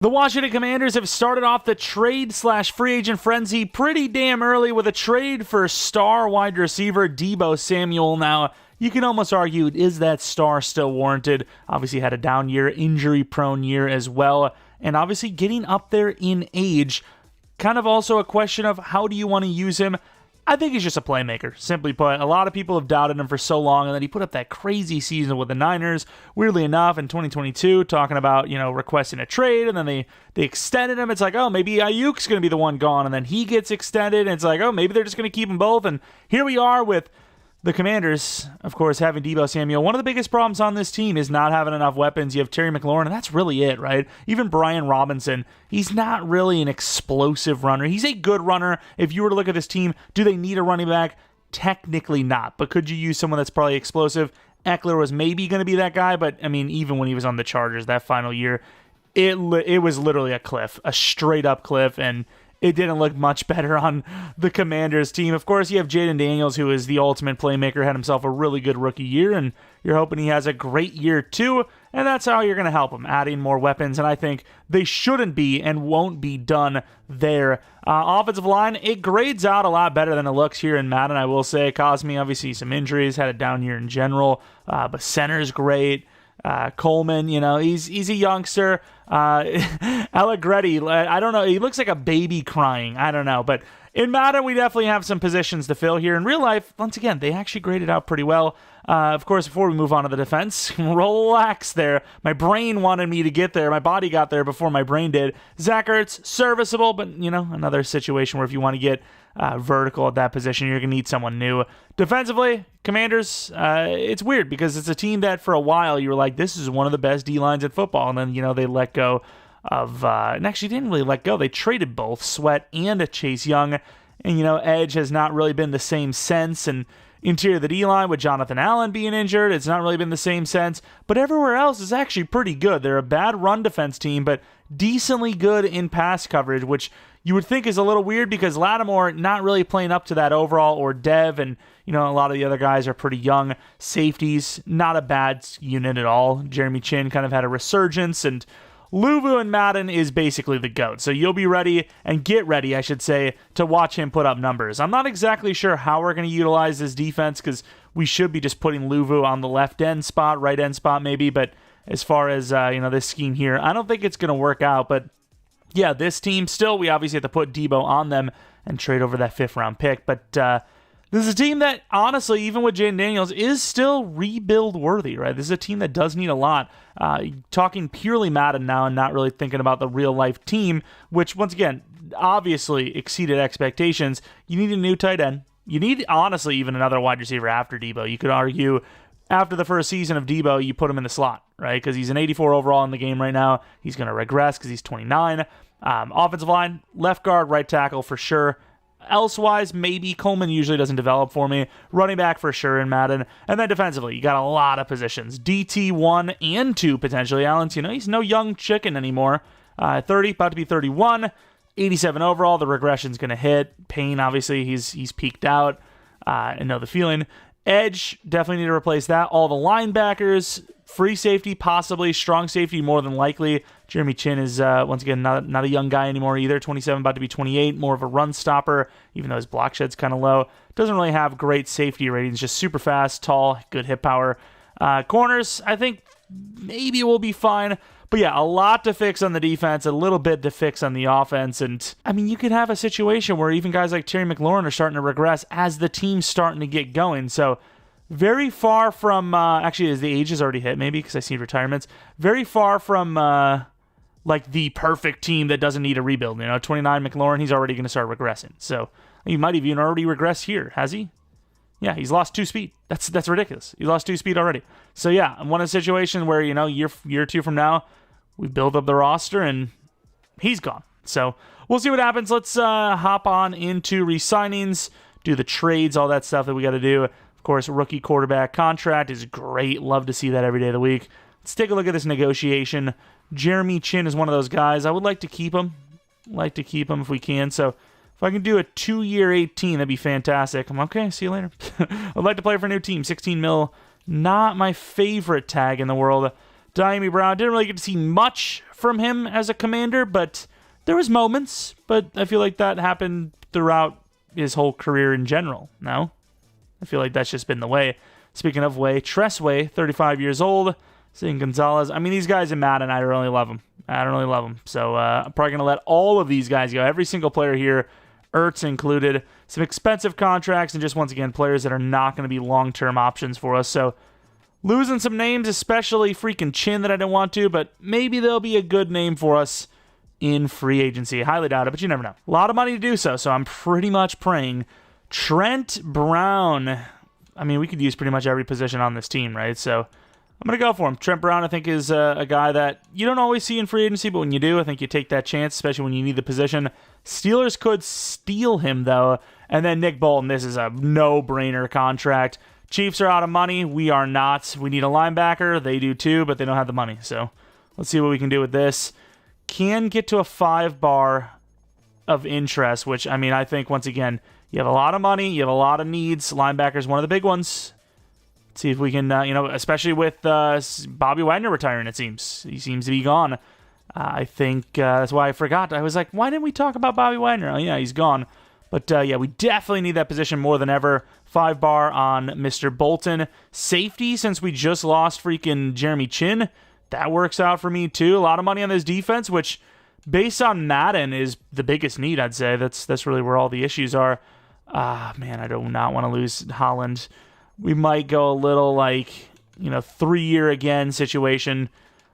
The Washington Commanders have started off the trade/free agent frenzy pretty damn early with a trade for star wide receiver Deebo Samuel. Now, you can almost argue, is that star still warranted? Obviously had a down year, injury-prone year as well, and obviously getting up there in age. Kind of also a question of how do you want to use him? I think he's just a playmaker, simply put. A lot of people have doubted him for so long, and then he put up that crazy season with the Niners, weirdly enough, in 2022, talking about, requesting a trade, and then they extended him. It's like, oh, maybe Ayuk's going to be the one gone, and then he gets extended, and it's like, oh, maybe they're just going to keep them both, and here we are with the Commanders, of course, having Deebo Samuel. One of the biggest problems on this team is not having enough weapons. You have Terry McLaurin, and that's really it, right? Even Brian Robinson, he's not really an explosive runner. He's a good runner. If you were to look at this team, do they need a running back? Technically not, but could you use someone that's probably explosive? Eckler was maybe going to be that guy, but, even when he was on the Chargers that final year, it was literally a cliff, a straight-up cliff, and it didn't look much better on the Commanders team. Of course, you have Jaden Daniels, who is the ultimate playmaker, had himself a really good rookie year, and you're hoping he has a great year too, and that's how you're going to help him, adding more weapons, and I think they shouldn't be and won't be done there. Offensive line, it grades out a lot better than it looks here in Madden, I will say. Cosme, obviously, some injuries, had a down year in general, but center's great. Coleman, he's a youngster. Allegretti, I don't know. He looks like a baby crying. I don't know. But in Madden, we definitely have some positions to fill here. In real life, once again, they actually graded out pretty well. Of course, before we move on to the defense, relax there. My brain wanted me to get there. My body got there before my brain did. Zach Ertz, serviceable, but, another situation where if you want to get vertical at that position, you're going to need someone new. Defensively, Commanders, it's weird because it's a team that for a while you were like, this is one of the best D-lines in football. And then, they let go of, and actually didn't really let go. They traded both Sweat and Chase Young. And, edge has not really been the same sense. And interior of the D-line with Jonathan Allen being injured, it's not really been the same sense. But everywhere else is actually pretty good. They're a bad run defense team, but decently good in pass coverage, which you would think is a little weird because Lattimore not really playing up to that overall, or Dev, and a lot of the other guys are pretty young. Safeties, not a bad unit at all. Jeremy Chin kind of had a resurgence, and Luvu in Madden is basically the GOAT. So you'll be ready, and get ready, I should say, to watch him put up numbers. I'm not exactly sure how we're going to utilize this defense because we should be just putting Luvu on the left end spot, right end spot maybe, but as far as this scheme here, I don't think it's going to work out, but yeah, this team, still, we obviously have to put Deebo on them and trade over that 5th-round pick. But this is a team that, honestly, even with Jaden Daniels, is still rebuild-worthy, right? This is a team that does need a lot. Talking purely Madden now and not really thinking about the real-life team, which, once again, obviously exceeded expectations. You need a new tight end. You need, honestly, even another wide receiver after Deebo. You could argue after the first season of Deebo, you put him in the slot, right? Because he's an 84 overall in the game right now. He's going to regress because he's 29. Offensive line, left guard, right tackle for sure. Elsewise, maybe Coleman usually doesn't develop for me. Running back for sure in Madden. And then defensively, you got a lot of positions. DT 1 and 2 potentially. Allen's, he's no young chicken anymore. 30, about to be 31. 87 overall. The regression's going to hit. Payne, obviously, he's peaked out. I know the feeling. Edge, definitely need to replace that. All the linebackers, free safety, possibly. Strong safety, more than likely. Jeremy Chin is, once again, not a young guy anymore either. 27, about to be 28. More of a run stopper, even though his block shed's kind of low. Doesn't really have great safety ratings. Just super fast, tall, good hit power. Corners, I think maybe will be fine. But yeah, a lot to fix on the defense, a little bit to fix on the offense. And, you could have a situation where even guys like Terry McLaurin are starting to regress as the team's starting to get going. So, very far from, actually, as the age has already hit, maybe, because I see retirements, very far from, the perfect team that doesn't need a rebuild. 29 McLaurin, he's already going to start regressing. So, he might have even already regressed here, has he? Yeah, he's lost 2 speed. That's ridiculous. He lost 2 speed already. So, yeah, I'm in a situation where, year or two from now, we build up the roster, and he's gone. So we'll see what happens. Let's hop on into re-signings, do the trades, all that stuff that we got to do. Of course, rookie quarterback contract is great. Love to see that every day of the week. Let's take a look at this negotiation. Jeremy Chin is one of those guys. I would like to keep him. If we can. So if I can do a 2-year 18, that'd be fantastic. I'm okay. See you later. I'd like to play for a new team. 16 mil. Not my favorite tag in the world. Deebo Brown, didn't really get to see much from him as a commander, but there was moments. But I feel like that happened throughout his whole career in general. No? I feel like that's just been the way. Speaking of way, Tressway, 35 years old. Seeing Gonzalez. I mean, these guys in Madden, I don't really love them. So I'm probably going to let all of these guys go. Every single player here, Ertz included. Some expensive contracts, and just once again, players that are not going to be long-term options for us. So losing some names, especially freaking Chin that I didn't want to, but maybe they'll be a good name for us in free agency. Highly doubt it, but you never know. A lot of money to do so I'm pretty much praying. Trent Brown. I mean, we could use pretty much every position on this team, right? So I'm going to go for him. Trent Brown, I think, is a guy that you don't always see in free agency, but when you do, I think you take that chance, especially when you need the position. Steelers could steal him, though. And then Nick Bolton, this is a no-brainer contract. Chiefs are out of money. We are not. We need a linebacker. They do too, but they don't have the money. So let's see what we can do with this. Can get to a 5-bar of interest, which, I mean, I think, once again, you have a lot of money. You have a lot of needs. Linebacker's one of the big ones. See if we can, especially with Bobby Wagner retiring, it seems. He seems to be gone. I think that's why I forgot. I was like, why didn't we talk about Bobby Wagner? Oh, yeah, he's gone. But, yeah, we definitely need that position more than ever. 5-bar on Mr. Bolton. Safety, since we just lost freaking Jeremy Chin, that works out for me, too. A lot of money on this defense, which, based on Madden, is the biggest need, I'd say. That's really where all the issues are. Man, I do not want to lose Holland. We might go a little 3-year again situation.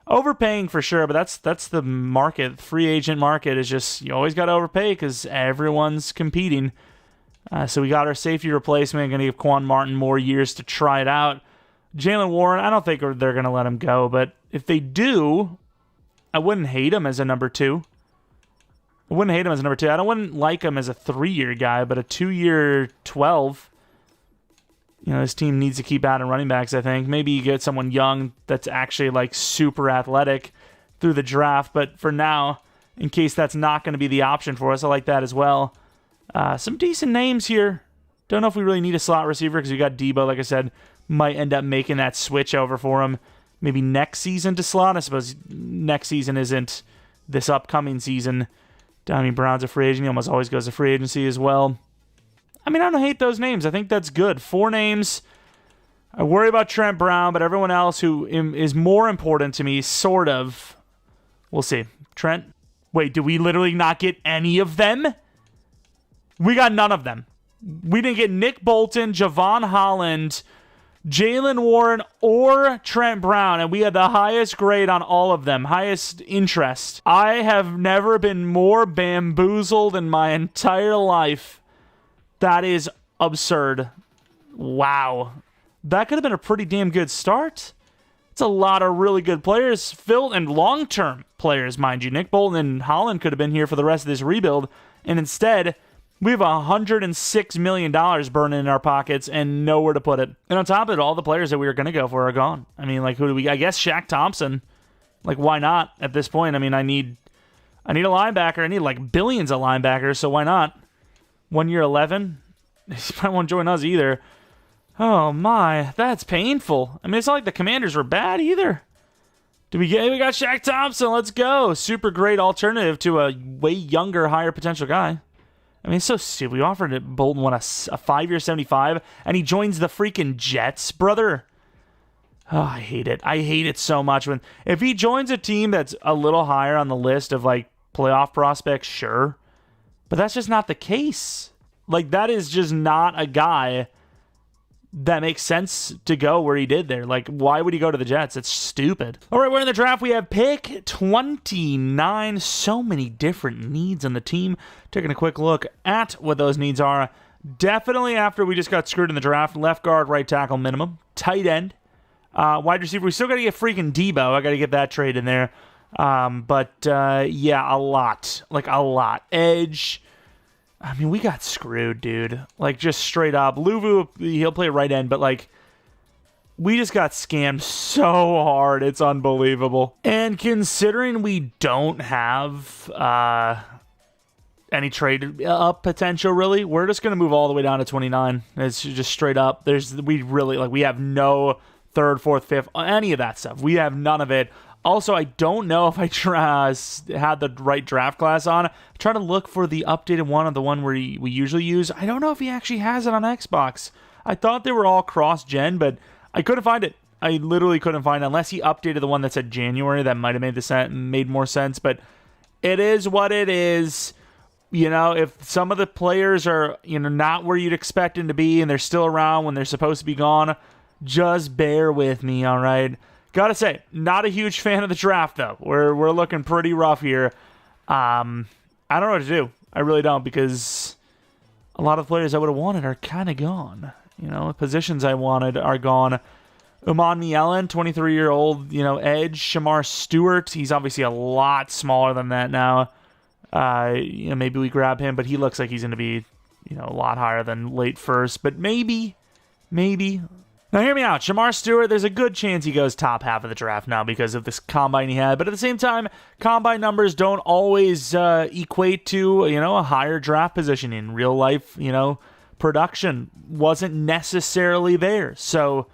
Overpaying for sure, but that's the market. Free agent market is just, you always got to overpay because everyone's competing. So we got our safety replacement. Going to give Quan Martin more years to try it out. Jalen Warren, I don't think they're going to let him go, but if they do, I wouldn't hate him as a number 2. I wouldn't like him as a 3-year guy, but a 2-year 12. This team needs to keep adding running backs, I think. Maybe you get someone young that's actually super athletic through the draft, but for now, in case that's not going to be the option for us, I like that as well. Some decent names here. Don't know if we really need a slot receiver because we got Deebo, like I said, might end up making that switch over for him. Maybe next season to slot. I suppose next season isn't this upcoming season. Deebo Brown's a free agent. He almost always goes to free agency as well. I mean, I don't hate those names. I think that's good. 4 names. I worry about Trent Brown, but everyone else who is more important to me, sort of. We'll see. Trent. Wait, did we literally not get any of them? We got none of them. We didn't get Nick Bolton, Javon Holland, Jalen Warren, or Trent Brown, and we had the highest grade on all of them, highest interest. I have never been more bamboozled in my entire life. That is absurd. Wow. That could have been a pretty damn good start. It's a lot of really good players, and long-term players, mind you. Nick Bolton and Holland could have been here for the rest of this rebuild, and instead, we have $106 million burning in our pockets and nowhere to put it. And on top of it, all the players that we were going to go for are gone. I mean, who do we... I guess Shaq Thompson. Why not at this point? I mean, I need a linebacker. I need, billions of linebackers, so why not? 1 year 11? He probably won't join us either. Oh, my. That's painful. I mean, it's not like the Commanders were bad either. We got Shaq Thompson. Let's go. Super great alternative to a way younger, higher potential guy. I mean, it's so stupid. We offered Bolton a 5-year 75, and he joins the freaking Jets, brother. Oh, I hate it. I hate it so much. If he joins a team that's a little higher on the list of, playoff prospects, sure. But that's just not the case. That is just not a guy that makes sense to go where he did there. Why would he go to the Jets? It's stupid. All right, we're in the draft. We have pick 29. So many different needs on the team. Taking a quick look at what those needs are. Definitely after we just got screwed in the draft. Left guard, right tackle minimum. Tight end. Wide receiver. We still got to get freaking Deebo. I got to get that trade in there. Yeah, a lot. A lot. Edge. I mean, we got screwed, dude. Just straight up. Luvu, he'll play right end, but we just got scammed so hard. It's unbelievable. And considering we don't have any trade up potential, really, we're just going to move all the way down to 29. It's just straight up. We have no third, fourth, fifth, any of that stuff. We have none of it. Also, I don't know if I had the right draft class on. I'm trying to look for the updated one of the one we usually use. I don't know if he actually has it on Xbox. I thought they were all cross-gen, but I couldn't find it. I literally couldn't find it unless he updated the one that said January. That might have made more sense, but it is what it is. You know, if some of the players are, not where you'd expect them to be and they're still around when they're supposed to be gone, just bear with me, all right? Gotta say, not a huge fan of the draft, though. We're looking pretty rough here. I don't know what to do. I really don't, because a lot of the players I would have wanted are kind of gone. The positions I wanted are gone. Uman Mielen, 23-year-old, edge. Shamar Stewart, he's obviously a lot smaller than that now. Maybe we grab him, but he looks like he's going to be, a lot higher than late first. But maybe. Now, hear me out. Shamar Stewart, there's a good chance he goes top half of the draft now because of this combine he had. But at the same time, combine numbers don't always equate to, a higher draft position in real life. Production wasn't necessarily there. So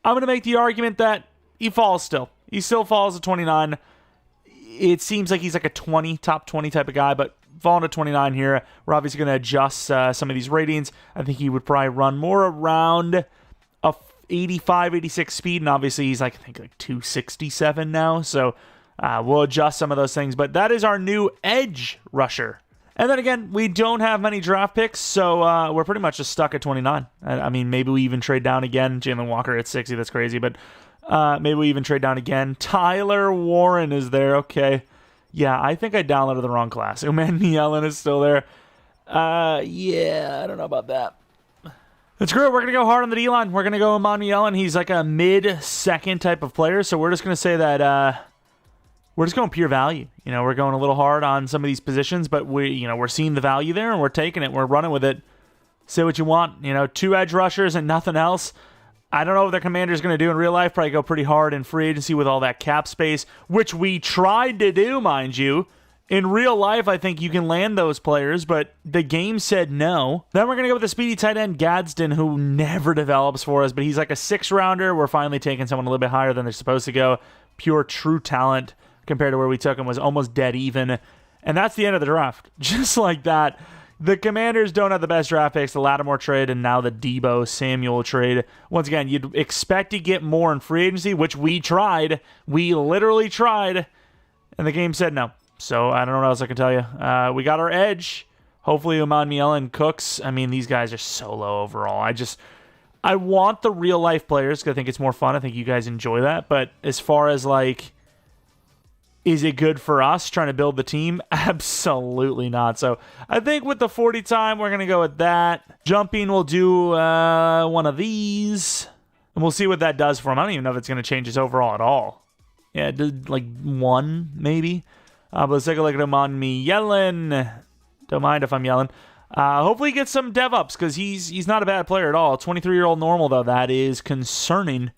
I'm going to make the argument that he falls still. He still falls at 29. It seems like he's like a top 20 type of guy, but falling to 29 here, we're obviously going to adjust some of these ratings. I think he would probably run more around a 85, 86 speed, and obviously he's like 267 now, so we'll adjust some of those things, but that is our new edge rusher. And then again, we don't have many draft picks, so we're pretty much just stuck at 29. I mean, maybe we even trade down again. Jalen Walker at 60, that's crazy, but maybe we even trade down again. Tyler Warren is there, okay. Yeah, I think I downloaded the wrong class. Uman Mielen is still there. Yeah, I don't know about that. That's great. We're going to go hard on the D-line. We're going to go Uman Mielen. He's like a mid-second type of player, so we're just going to say that we're just going pure value. We're going a little hard on some of these positions, but we're seeing the value there, and we're taking it. We're running with it. Say what you want. 2 edge rushers and nothing else. I don't know what the Commander's going to do in real life. Probably go pretty hard in free agency with all that cap space, which we tried to do, mind you. In real life, I think you can land those players, but the game said no. Then we're going to go with the speedy tight end, Gadsden, who never develops for us, but he's like a 6-rounder. We're finally taking someone a little bit higher than they're supposed to go. Pure, true talent compared to where we took him was almost dead even. And that's the end of the draft. Just like that. The Commanders don't have the best draft picks. The Lattimore trade and now the Deebo Samuel trade. Once again, you'd expect to get more in free agency, which we tried. We literally tried, and the game said no. So I don't know what else I can tell you. We got our edge. Hopefully Uman Mielen cooks. I mean, these guys are so low overall. I want the real life players because I think it's more fun. I think you guys enjoy that. But as far as is it good for us trying to build the team? Absolutely not. So I think with the 40 time, we're going to go with that. Jumping, we'll do one of these. And we'll see what that does for him. I don't even know if it's going to change his overall at all. Yeah, it did 1 maybe. But let's take a look at him on me yelling. Don't mind if I'm yelling. Hopefully he gets some dev ups because he's not a bad player at all. 23-year-old normal, though. That is concerning.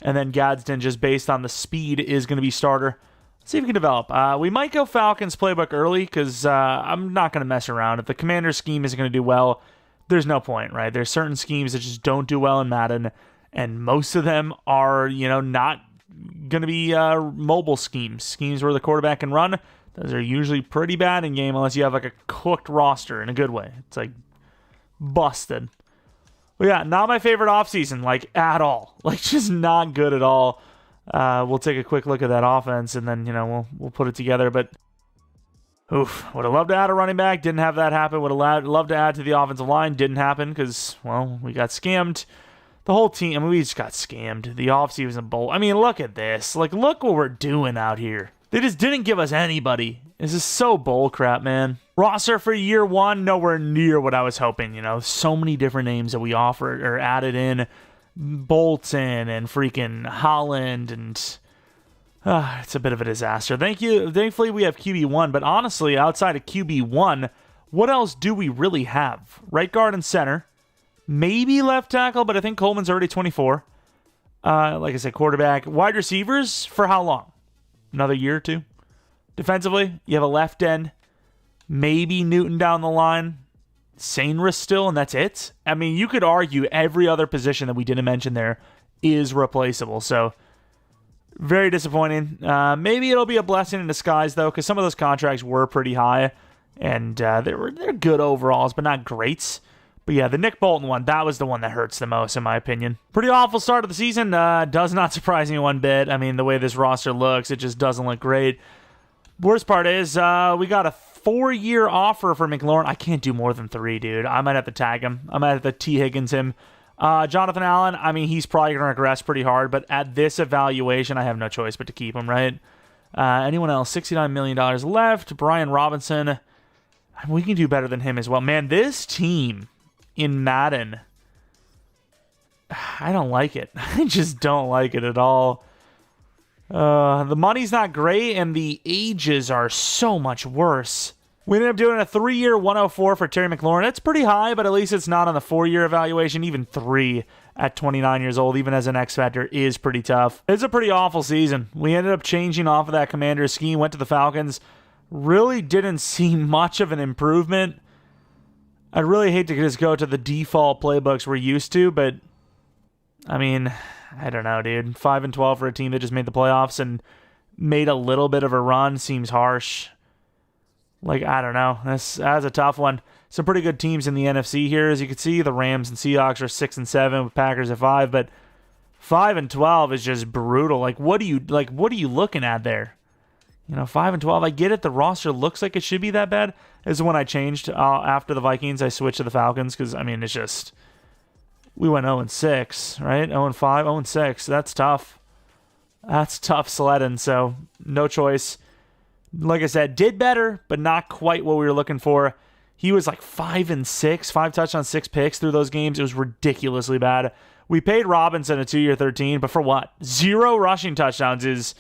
And then Gadsden, just based on the speed, is going to be starter. Let's see if we can develop. We might go Falcons playbook early because I'm not going to mess around. If the Commander scheme isn't going to do well, there's no point, right? There's certain schemes that just don't do well in Madden, and most of them are, not going to be mobile schemes where the quarterback can run. Those are usually pretty bad in game unless you have a cooked roster in a good way. It's busted. But yeah, not my favorite offseason, at all. Just not good at all. We'll take a quick look at that offense and then, we'll put it together. But oof, would have loved to add a running back. Didn't have that happen. Would have loved to add to the offensive line. Didn't happen because, we got scammed. The whole team, we just got scammed. The offseason bowl. I mean, look at this. Look what we're doing out here. They just didn't give us anybody. This is so bull crap, man. Roster for year 1, nowhere near what I was hoping. So many different names that we offered or added in. Bolton and freaking Holland, and it's a bit of a disaster. Thankfully, we have QB1, but honestly, outside of QB1, what else do we really have? Right guard and center. Maybe left tackle, but I think Coleman's already 24. Like I said, quarterback. Wide receivers, for how long? Another year or 2? Defensively, you have a left end. Maybe Newton down the line. Sainris still, and that's it. I mean, you could argue every other position that we didn't mention there is replaceable. So very disappointing. Maybe it'll be a blessing in disguise, though, because some of those contracts were pretty high, and they're good overalls, but not greats. But yeah, the Nick Bolton one, that was the one that hurts the most, in my opinion. Pretty awful start of the season. Does not surprise me one bit. I mean, the way this roster looks, it just doesn't look great. Worst part is we got a 4-year offer for McLaurin. I can't do more than 3, dude. I might have to tag him. I might have to T. Higgins him. Jonathan Allen, I mean, he's probably going to regress pretty hard, but at this evaluation, I have no choice but to keep him, right? Anyone else? $69 million left. Brian Robinson, we can do better than him as well. Man, this team in Madden, I don't like it. I just don't like it at all. The money's not great, and the ages are so much worse. We ended up doing a 3-year 104 for Terry McLaurin. It's pretty high, but at least it's not on the 4-year evaluation. Even 3 at 29 years old, even as an X Factor, is pretty tough. It's a pretty awful season. We ended up changing off of that Commander scheme, went to the Falcons. Really didn't see much of an improvement. I'd really hate to just go to the default playbooks we're used to, but I mean, I don't know, dude. 5-12 for a team that just made the playoffs and made a little bit of a run seems harsh. Like, I don't know. That's a tough one. Some pretty good teams in the NFC here. As you can see, the Rams and Seahawks are 6-7 with Packers at 5, but 5-12 is just brutal. Like, what are you looking at there? 5-12. I get it. The roster looks like it should be that bad. This is when I changed after the Vikings. I switched to the Falcons because, I mean, it's just, we went 0-6, right? 0-5, 0-6. That's tough. That's tough sledding. So no choice. Like I said, did better, but not quite what we were looking for. He was like 5-6, 5 touchdowns, 6 picks through those games. It was ridiculously bad. We paid Robinson a 2-year 13, but for what? 0 rushing touchdowns is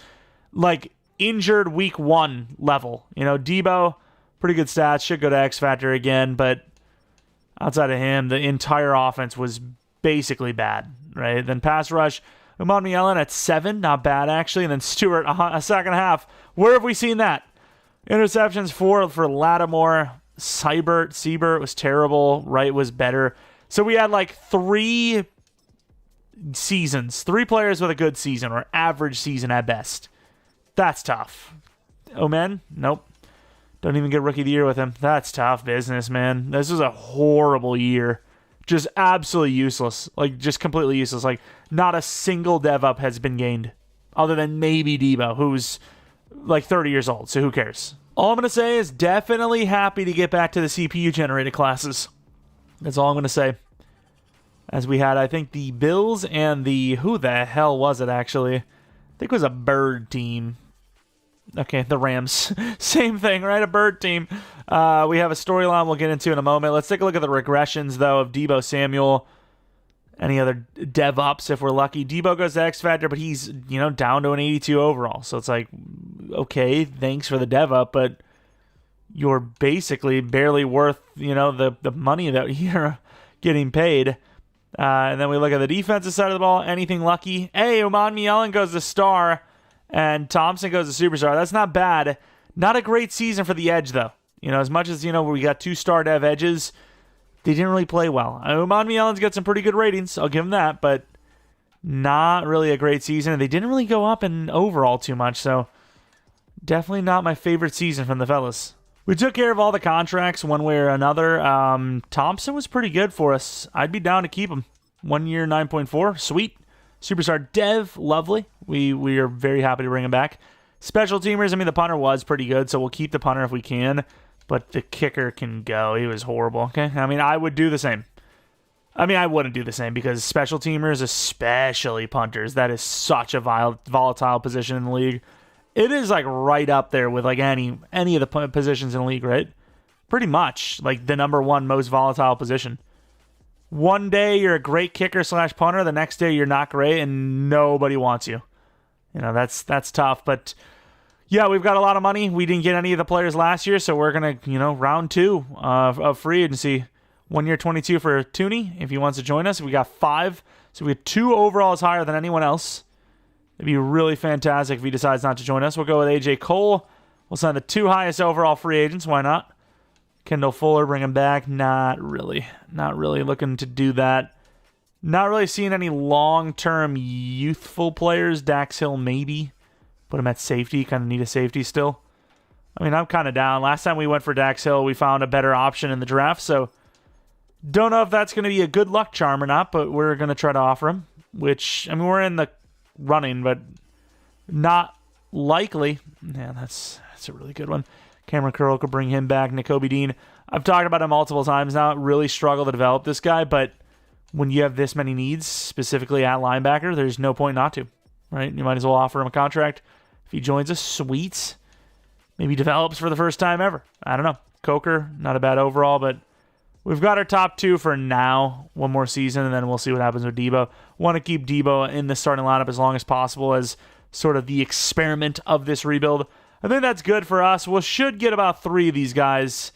like injured week 1 level. Deebo, pretty good stats, should go to X Factor again, but outside of him, the entire offense was basically bad, right? Then pass rush, Umar Allen at 7, not bad actually, and then Stewart a second half. Where have we seen that? Interceptions 4 for Lattimore. Siebert was terrible. Wright was better. So we had like 3 seasons, 3 players with a good season or average season at best. That's tough. Omen? Nope. Don't even get Rookie of the Year with him. That's tough business, man. This was a horrible year. Just absolutely useless. Like, just completely useless. Like, not a single dev up has been gained. Other than maybe Deebo, who's like 30 years old, so who cares? All I'm going to say is definitely happy to get back to the CPU-generated classes. That's all I'm going to say. As we had, I think, the Bills and the... Who the hell was it, actually? I think it was a bird team. Okay, the Rams. Same thing, right? A bird team. We have a storyline we'll get into in a moment. Let's take a look at the regressions, though, of Deebo Samuel. Any other dev ups if we're lucky. Deebo goes to X Factor, but he's, down to an 82 overall. So it's like, okay, thanks for the dev up, but you're basically barely worth, the money that you're getting paid. And then we look at the defensive side of the ball. Anything lucky? Hey, Oman Mielen goes to star, and Thompson goes to superstar. That's not bad. Not a great season for the edge, though. As much as, we got 2 star dev edges, they didn't really play well. Oman Mielen's got some pretty good ratings. I'll give him that, but not really a great season. They didn't really go up in overall too much, so definitely not my favorite season from the fellas. We took care of all the contracts one way or another. Thompson was pretty good for us. I'd be down to keep him. 1 year, 9.4. Sweet. Superstar Dev, lovely. We are very happy to bring him back. Special teamers, the punter was pretty good, so we'll keep the punter if we can. But the kicker can go. He was horrible, okay? I would do the same. I wouldn't do the same because special teamers, especially punters, that is such a volatile position in the league. It is like right up there with like any of the positions in the league, right? Pretty much like the number 1 most volatile position. One day you're a great kicker / punter, the next day you're not great and nobody wants you. That's tough, but yeah, we've got a lot of money. We didn't get any of the players last year, so we're going to, round 2 of free agency. 1 year, 22 for Tooney, if he wants to join us. We got 5, so we have 2 overalls higher than anyone else. It'd be really fantastic if he decides not to join us. We'll go with AJ Cole. We'll sign the 2 highest overall free agents. Why not? Kendall Fuller, bring him back. Not really. Not really looking to do that. Not really seeing any long-term youthful players. Dax Hill, maybe. Put him at safety. Kind of need a safety still. I mean, I'm kind of down. Last time we went for Dax Hill, we found a better option in the draft, so don't know if that's going to be a good luck charm or not, but we're going to try to offer him, which, I mean, we're in the running, but not likely. Yeah, that's a really good one. Cameron Curl could bring him back. Nakobe Dean. I've talked about him multiple times now. Really struggle to develop this guy, but when you have this many needs, specifically at linebacker, there's no point not to, right? You might as well offer him a contract. If he joins us, sweet. Maybe develops for the first time ever. I don't know. Coker, not a bad overall, but we've got our top 2 for now. One more season, and then we'll see what happens with Deebo. Want to keep Deebo in the starting lineup as long as possible as sort of the experiment of this rebuild. I think that's good for us. We should get about 3 of these guys.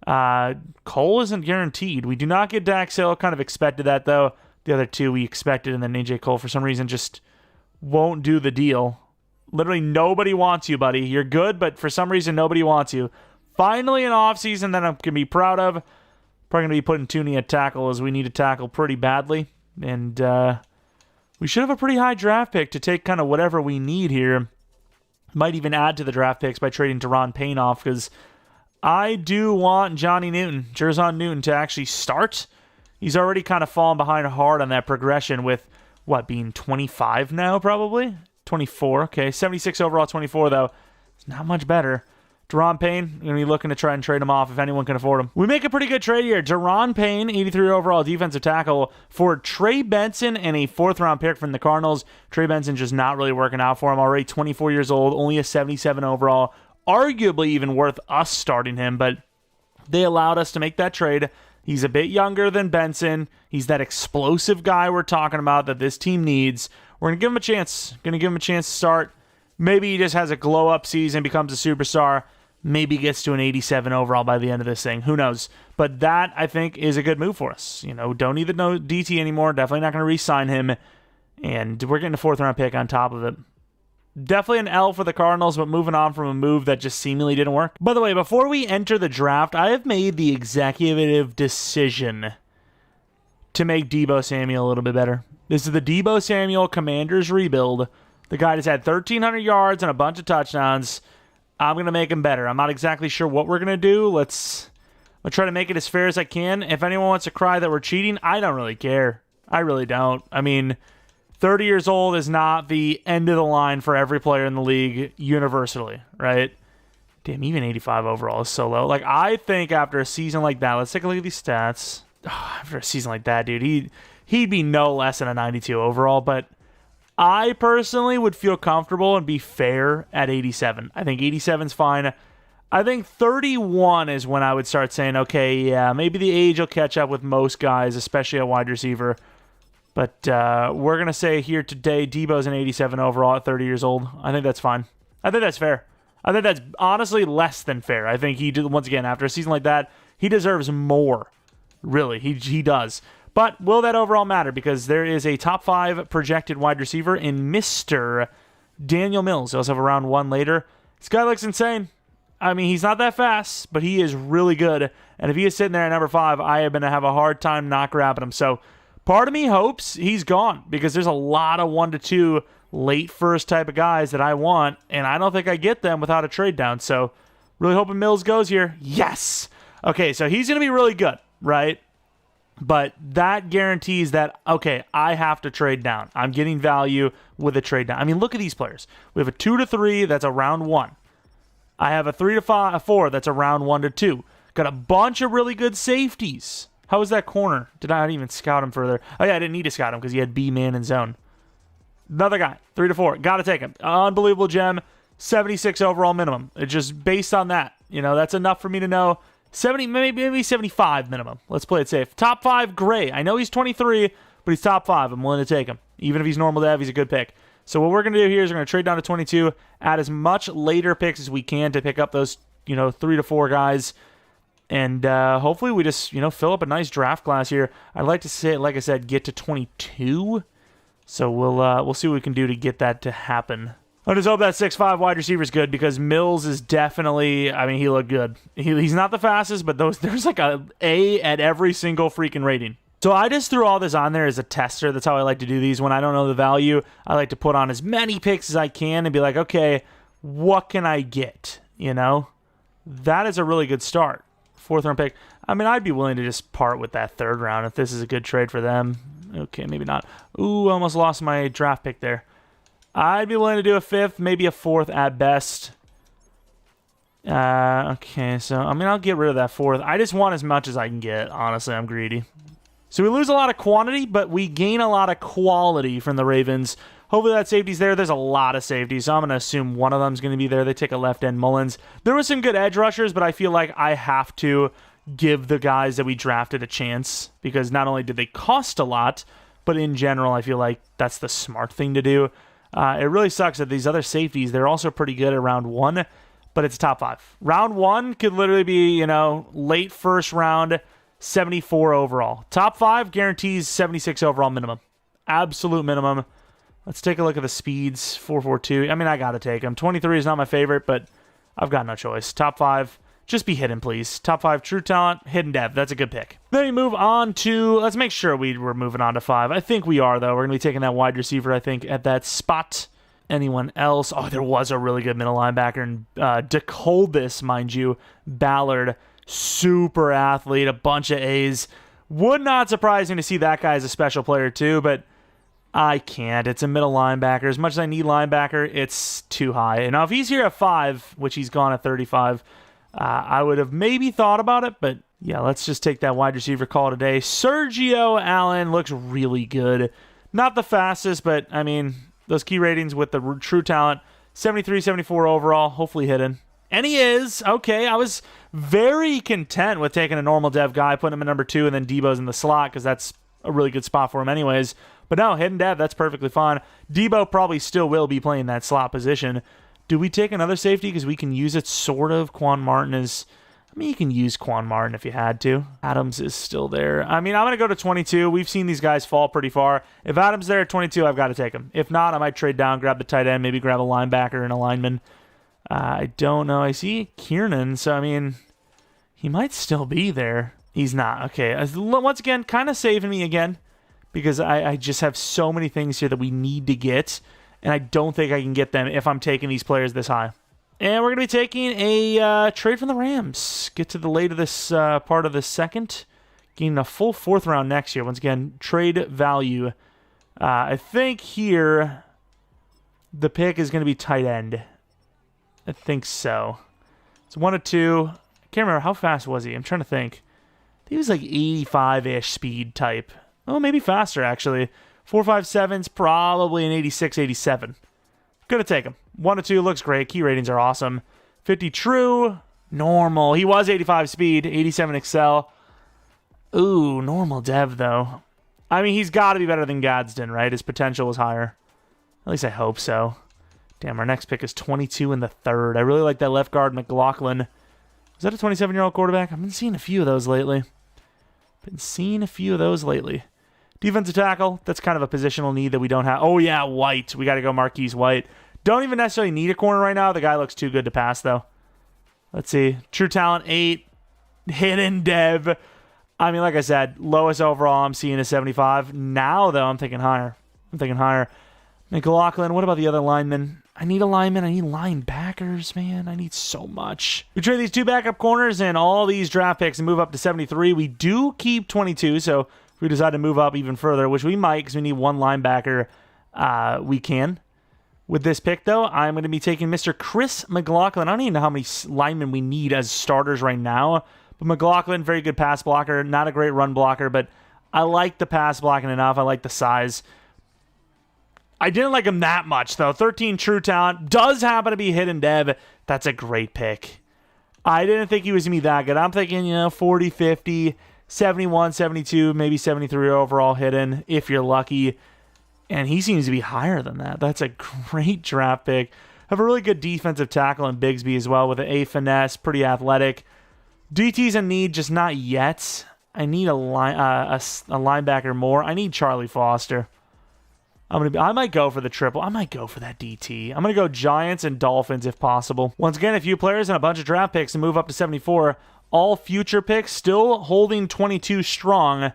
Cole isn't guaranteed. We do not get Dax Hill. Kind of expected that, though. The other 2 we expected, and then AJ Cole, for some reason, just won't do the deal. Literally nobody wants you, buddy. You're good, but for some reason, nobody wants you. Finally, an offseason that I'm going to be proud of. Probably going to be putting Tooney at tackle, as we need to tackle pretty badly. And we should have a pretty high draft pick to take kind of whatever we need here. Might even add to the draft picks by trading Deron Payne off, because I do want Johnny Newton, Jerzon Newton, to actually start. He's already kind of fallen behind hard on that progression with, what, being 25 now, probably? 24, okay. 76 overall, 24, though. It's not much better. Deron Payne, going to be looking to try and trade him off if anyone can afford him. We make a pretty good trade here. Deron Payne, 83 overall defensive tackle, for Trey Benson and a 4th-round pick from the Cardinals. Trey Benson just not really working out for him. Already 24 years old, only a 77 overall. Arguably even worth us starting him, but they allowed us to make that trade. He's a bit younger than Benson. He's that explosive guy we're talking about that this team needs. We're going to give him a chance. Going to give him a chance to start. Maybe he just has a glow-up season, becomes a superstar. Maybe gets to an 87 overall by the end of this thing. Who knows? But that, I think, is a good move for us. You know, don't need the DT anymore. Definitely not going to re-sign him. And we're getting a 4th-round pick on top of it. Definitely an L for the Cardinals, but moving on from a move that just seemingly didn't work. By the way, before we enter the draft, I have made the executive decision to make Deebo Samuel a little bit better. This is the Deebo Samuel Commanders rebuild. The guy has had 1,300 yards and a bunch of touchdowns. I'm going to make him better. I'm not exactly sure what we're going to do. I'll try to make it as fair as I can. If anyone wants to cry that we're cheating, I don't really care. I really don't. I mean, 30 years old is not the end of the line for every player in the league universally, right? Damn, even 85 overall is so low. Like, I think after a season like that, let's take a look at these stats. Oh, after a season like that, dude, he'd be no less than a 92 overall, but I personally would feel comfortable and be fair at 87. I think 87's fine. I think 31 is when I would start saying, okay, yeah, maybe the age will catch up with most guys, especially at wide receiver. But we're going to say here today, Deebo's an 87 overall at 30 years old. I think that's fine. I think that's fair. I think that's honestly less than fair. I think he, once again, after a season like that, he deserves more. Really, he does. But will that overall matter? Because there is a top 5 projected wide receiver in Mr. Daniel Mills. They also have a round 1 later. This guy looks insane. I mean, he's not that fast, but he is really good. And if he is sitting there at number 5, I am going to have a hard time not grabbing him. So part of me hopes he's gone because there's a lot of 1 to 2 late first type of guys that I want, and I don't think I get them without a trade down. So really hoping Mills goes here. Yes! Okay, so he's going to be really good, right? But that guarantees that, okay, I have to trade down. I'm getting value with a trade down. I mean, look at these players. We have a 2 to 3 that's a round 1. I have a 3 to 4 that's a round 1 to 2. Got a bunch of really good safeties. How was that corner? Did I not even scout him further? Oh, yeah, I didn't need to scout him because he had B-man and zone. Another guy, 3 to 4. Got to take him. Unbelievable gem. 76 overall minimum. It's just based on that. You know, that's enough for me to know. 70, maybe 75 minimum. Let's play it safe. Top 5, Gray. I know he's 23, but he's top 5. I'm willing to take him. Even if he's normal dev, he's a good pick. So what we're going to do here is we're going to trade down to 22, add as much later picks as we can to pick up those, 3 to 4 guys. And hopefully we just, fill up a nice draft class here. I'd like to say, like I said, get to 22. So we'll see what we can do to get that to happen. I just hope that 6'5" wide receiver is good because Mills is definitely, I mean, he looked good. He's not the fastest, but there's like a at every single freaking rating. So I just threw all this on there as a tester. That's how I like to do these. When I don't know the value, I like to put on as many picks as I can and be like, okay, what can I get? You know, that is a really good start. 4th round pick. I mean, I'd be willing to just part with that 3rd round if this is a good trade for them. Okay, maybe not. Ooh, almost lost my draft pick there. I'd be willing to do a 5th, maybe a 4th at best. Okay, so, I mean, I'll get rid of that 4th. I just want as much as I can get. Honestly, I'm greedy. So we lose a lot of quantity, but we gain a lot of quality from the Ravens. Hopefully that safety's there. There's a lot of safeties, so I'm going to assume one of them's going to be there. They take a left end Mullins. There was some good edge rushers, but I feel like I have to give the guys that we drafted a chance because not only did they cost a lot, but in general, I feel like that's the smart thing to do. It really sucks that these other safeties, they're also pretty good at round 1, but it's top 5. Round 1 could literally be, you know, late 1st round, 74 overall. Top 5 guarantees 76 overall minimum. Absolute minimum. Let's take a look at the speeds. 4.42. I mean, I got to take them. 23 is not my favorite, but I've got no choice. Top 5. Just be hidden, please. Top 5 true talent, hidden dev. That's a good pick. Then we move on to, let's make sure we're moving on to 5. I think we are, though. We're going to be taking that wide receiver, I think, at that spot. Anyone else? Oh, there was a really good middle linebacker. And DeColdis, mind you. Ballard. Super athlete. A bunch of A's. Would not surprise me to see that guy as a special player, too, but I can't. It's a middle linebacker. As much as I need linebacker, it's too high. Now, if he's here at 5, which he's gone at 35, I would have maybe thought about it, but yeah, let's just take that wide receiver call today. Sergio Allen looks really good. Not the fastest, but I mean, those key ratings with the true talent, 73, 74 overall, hopefully hidden. And he is. Okay, I was very content with taking a normal dev guy, putting him at number 2, and then Deebo's in the slot, because that's a really good spot for him anyways. But no, hidden dev, that's perfectly fine. Deebo probably still will be playing that slot position. Do we take another safety? Because we can use it sort of. Quan Martin is... I mean, you can use Quan Martin if you had to. Adams is still there. I mean, I'm going to go to 22. We've seen these guys fall pretty far. If Adams is there at 22, I've got to take him. If not, I might trade down, grab the tight end, maybe grab a linebacker and a lineman. I don't know. I see Kiernan, so I mean, he might still be there. He's not. Okay, once again, kind of saving me again because I just have so many things here that we need to get. And I don't think I can get them if I'm taking these players this high. And we're going to be taking a trade from the Rams. Get to the late of this part of the second. Gaining a full 4th round next year. Once again, trade value. I think here the pick is going to be tight end. I think so. It's 1 of 2. I can't remember. How fast was he? I'm trying to think. I think he was like 85-ish speed type. Oh, maybe faster, actually. 4.57's probably an 86, 87. Gonna take him. 1 of 2 looks great. Key ratings are awesome. 50 true. Normal. He was 85 speed. 87 excel. Ooh, normal dev, though. I mean, he's got to be better than Gadsden, right? His potential was higher. At least I hope so. Damn, our next pick is 22 in the 3rd. I really like that left guard, McLaughlin. Is that a 27-year-old quarterback? I've been seeing a few of those lately. Defensive tackle, that's kind of a positional need that we don't have. Oh, yeah, White. We got to go Marquise White. Don't even necessarily need a corner right now. The guy looks too good to pass, though. Let's see. True talent, 8. Hidden dev. I mean, like I said, lowest overall I'm seeing is 75. Now, though, I'm thinking higher. McLaughlin, what about the other linemen? I need a lineman. I need linebackers, man. I need so much. We trade these 2 backup corners and all these draft picks and move up to 73. We do keep 22, so if we decide to move up even further, which we might because we need 1 linebacker, we can. With this pick, though, I'm going to be taking Mr. Chris McLaughlin. I don't even know how many linemen we need as starters right now. But McLaughlin, very good pass blocker. Not a great run blocker, but I like the pass blocking enough. I like the size. I didn't like him that much, though. 13 true talent. Does happen to be hidden dev. That's a great pick. I didn't think he was going to be that good. I'm thinking, 40, 50, 71, 72, maybe 73 overall hidden, if you're lucky. And he seems to be higher than that. That's a great draft pick. Have a really good defensive tackle in Bigsby as well with an A finesse, pretty athletic. DT's a need, just not yet. I need a linebacker more. I need Charlie Foster. I might go for the triple. I might go for that DT. I'm going to go Giants and Dolphins if possible. Once again, a few players and a bunch of draft picks and move up to 74. All future picks still holding 22 strong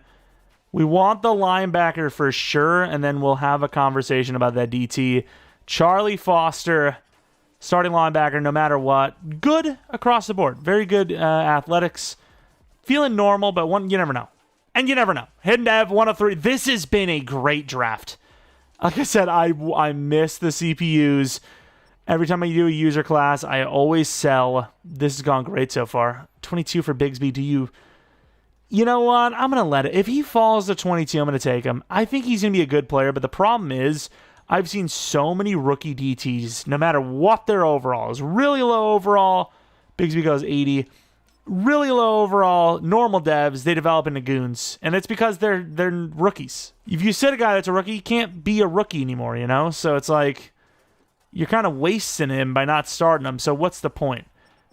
We want the linebacker for sure, and then we'll have a conversation about that DT. Charlie Foster, starting linebacker, no matter what. Good across the board. Very good athletics. Feeling normal, but you never know. And you never know. Hidden Dev, 103. This has been a great draft. Like I said, I miss the CPUs. Every time I do a user class, I always sell. This has gone great so far. 22 for Bigsby. You know what? I'm going to let it. If he falls to 22, I'm going to take him. I think he's going to be a good player, but the problem is I've seen so many rookie DTs, no matter what their overall is. Really low overall, Bigsby goes 80. Really low overall, normal devs, they develop into goons. And it's because they're rookies. If you sit a guy that's a rookie, he can't be a rookie anymore, you know? So it's like you're kind of wasting him by not starting him. So what's the point?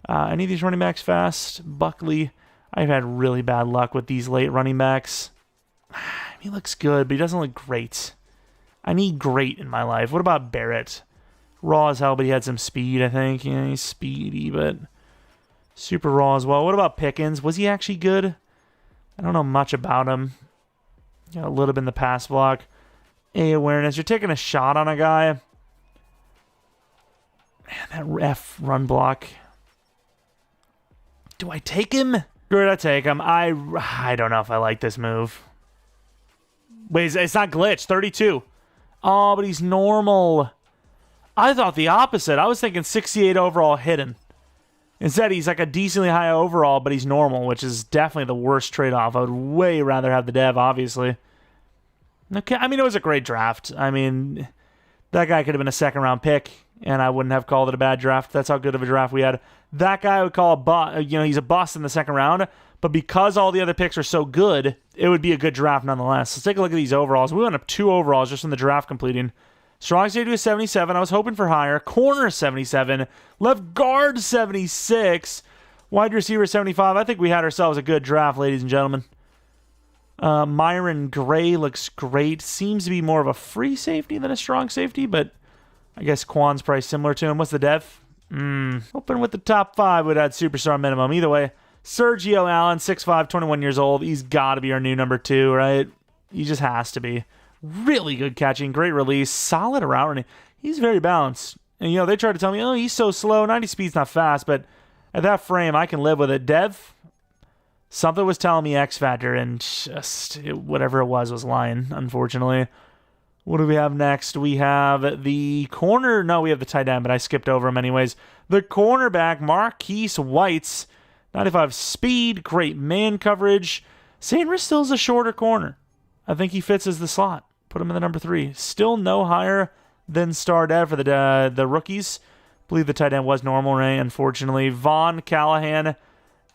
Any of these running backs fast? Buckley. I've had really bad luck with these late running backs. He looks good, but he doesn't look great. I need great in my life. What about Barrett? Raw as hell, but he had some speed, I think. Yeah, he's speedy, but super raw as well. What about Pickens? Was he actually good? I don't know much about him. Got a little bit in the pass block. A awareness. You're taking a shot on a guy. Man, that F run block. Do I take him? Good, I take him. I don't know if I like this move. Wait, it's not glitch. 32. Oh, but he's normal. I thought the opposite. I was thinking 68 overall hidden. Instead, he's like a decently high overall, but he's normal, which is definitely the worst trade-off. I would way rather have the dev, obviously. Okay, I mean, it was a great draft. I mean, that guy could have been a second-round pick, and I wouldn't have called it a bad draft. That's how good of a draft we had. That guy I would call a bust. You know, he's a bust in the second round, but because all the other picks are so good, it would be a good draft nonetheless. Let's take a look at these overalls. We went up 2 overalls just in the draft completing. Strong safety was 77. I was hoping for higher. Corner 77. Left guard 76. Wide receiver 75. I think we had ourselves a good draft, ladies and gentlemen. Myron Gray looks great. Seems to be more of a free safety than a strong safety, but I guess Quan's probably similar to him. What's the dev? Hoping with the top 5 would add superstar minimum. Either way, Sergio Allen, 6'5", 21 years old. He's got to be our new number 2, right? He just has to be. Really good catching, great release, solid around running. He's very balanced. And, you know, they tried to tell me, oh, he's so slow. 90 speed's not fast, but at that frame, I can live with it. Dev, something was telling me X Factor, and just whatever it was lying, unfortunately. What do we have next? We have the corner. No, we have the tight end, but I skipped over him anyways. The cornerback, Marquise Whites, 95 speed, great man coverage. Sanders still is a shorter corner. I think he fits as the slot. Put him in the number 3. Still no higher than star dev for the rookies. I believe the tight end was normal, right? Unfortunately. Vaughn Callahan,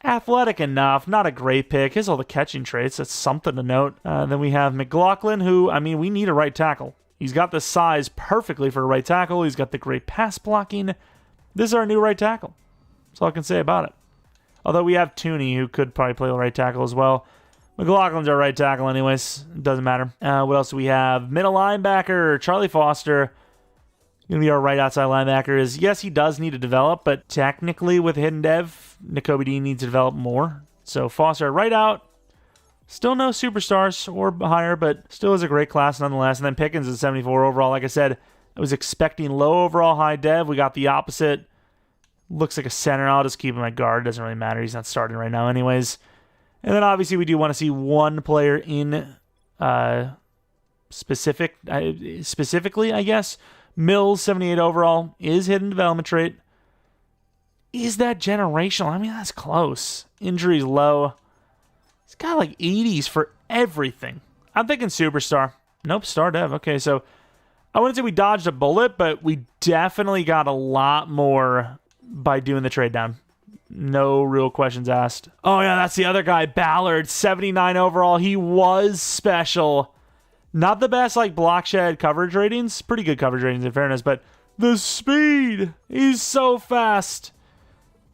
athletic enough. Not a great pick. He has all the catching traits. That's something to note. Then we have McLaughlin, who, I mean, we need a right tackle. He's got the size perfectly for a right tackle. He's got the great pass blocking. This is our new right tackle. That's all I can say about it. Although we have Tooney, who could probably play the right tackle as well. McLaughlin's our right tackle anyways. It doesn't matter. What else do we have? Middle linebacker, Charlie Foster. Going to be our right outside linebacker. Yes, he does need to develop, but technically with hidden dev, Nakobe Dean needs to develop more. So Foster right out. Still no superstars or higher, but still is a great class nonetheless. And then Pickens is 74 overall. Like I said, I was expecting low overall, high dev. We got the opposite. Looks like a center. I'll just keep him at guard. Doesn't really matter. He's not starting right now anyways. And then obviously we do want to see one player in specifically, I guess. Mills, 78 overall, is hidden development trait. Is that generational? I mean, that's close. Injuries low. He's got like 80s for everything. I'm thinking superstar. Nope, star dev. Okay, so I wouldn't say we dodged a bullet, but we definitely got a lot more by doing the trade down. No real questions asked. Oh, yeah, that's the other guy, Ballard, 79 overall. He was special. Not the best, like, block shed coverage ratings. Pretty good coverage ratings, in fairness, but the speed. He's so fast.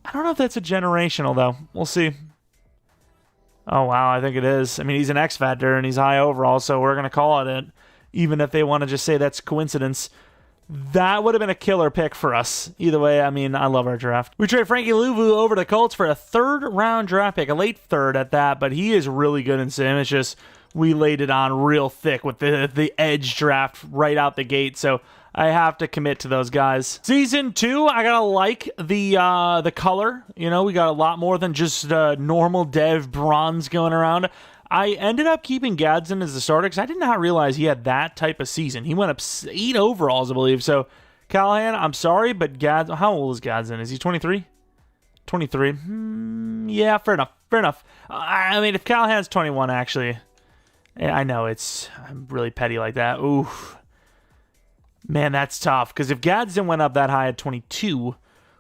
I don't know if that's a generational, though. We'll see. Oh, wow, I think it is. I mean, he's an X Factor, and he's high overall, so we're going to call it, even if they want to just say that's coincidence. That would have been a killer pick for us. Either way, I mean, I love our draft. We trade Frankie Louvu over to the Colts for a third-round draft pick, a late third at that, but he is really good in sim. It's just we laid it on real thick with the edge draft right out the gate, so I have to commit to those guys. Season 2, I gotta like the color. You know, we got a lot more than just normal dev bronze going around. I ended up keeping Gadsden as the starter because I did not realize he had that type of season. He went up 8 overalls, I believe. So, Callahan, I'm sorry, but how old is Gadsden? Is he 23? 23. Yeah, fair enough. Fair enough. I mean, if Callahan's 21, actually, I know I'm really petty like that. Ooh. Man, that's tough. Because if Gadsden went up that high at 22,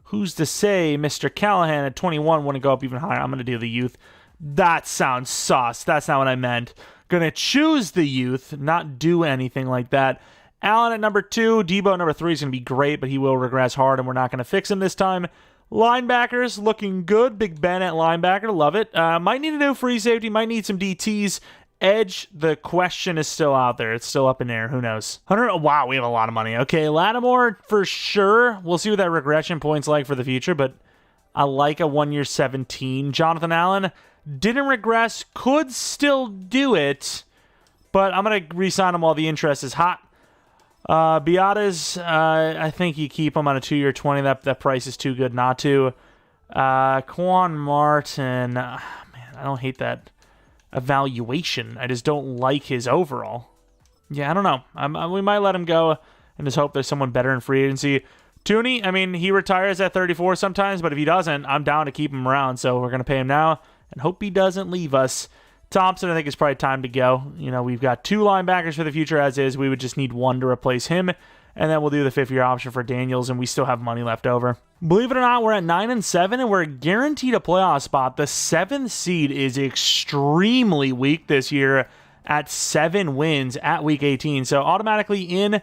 who's to say Mr. Callahan at 21 wouldn't go up even higher? I'm going to do the youth. That sounds sauce. That's not what I meant. Gonna choose the youth, not do anything like that. Allen at number 2. Deebo at number 3 is going to be great, but he will regress hard, and we're not going to fix him this time. Linebackers, looking good. Big Ben at linebacker. Love it. Might need to do free safety. Might need some DTs. Edge, the question is still out there. It's still up in the air. Who knows? 100. Wow, we have a lot of money. Okay, Lattimore for sure. We'll see what that regression point's like for the future, but I like a 1 year 17. Jonathan Allen didn't regress, could still do it, but I'm going to re-sign him while the interest is hot. Beatas, I think you keep him on a 2 year 20. That price is too good not to. Quan Martin, man, I don't hate that evaluation. I just don't like his overall. Yeah, I don't know. We might let him go and just hope there's someone better in free agency. Tooney, I mean, he retires at 34 sometimes, but if he doesn't, I'm down to keep him around, so we're going to pay him now and hope he doesn't leave us. Thompson, I think it's probably time to go. You know, we've got 2 linebackers for the future as is. We would just need 1 to replace him, and then we'll do the 5th year option for Daniels, and we still have money left over. Believe it or not, we're at 9-7, and we're guaranteed a playoff spot. The 7th seed is extremely weak this year at 7 wins at week 18, so automatically in.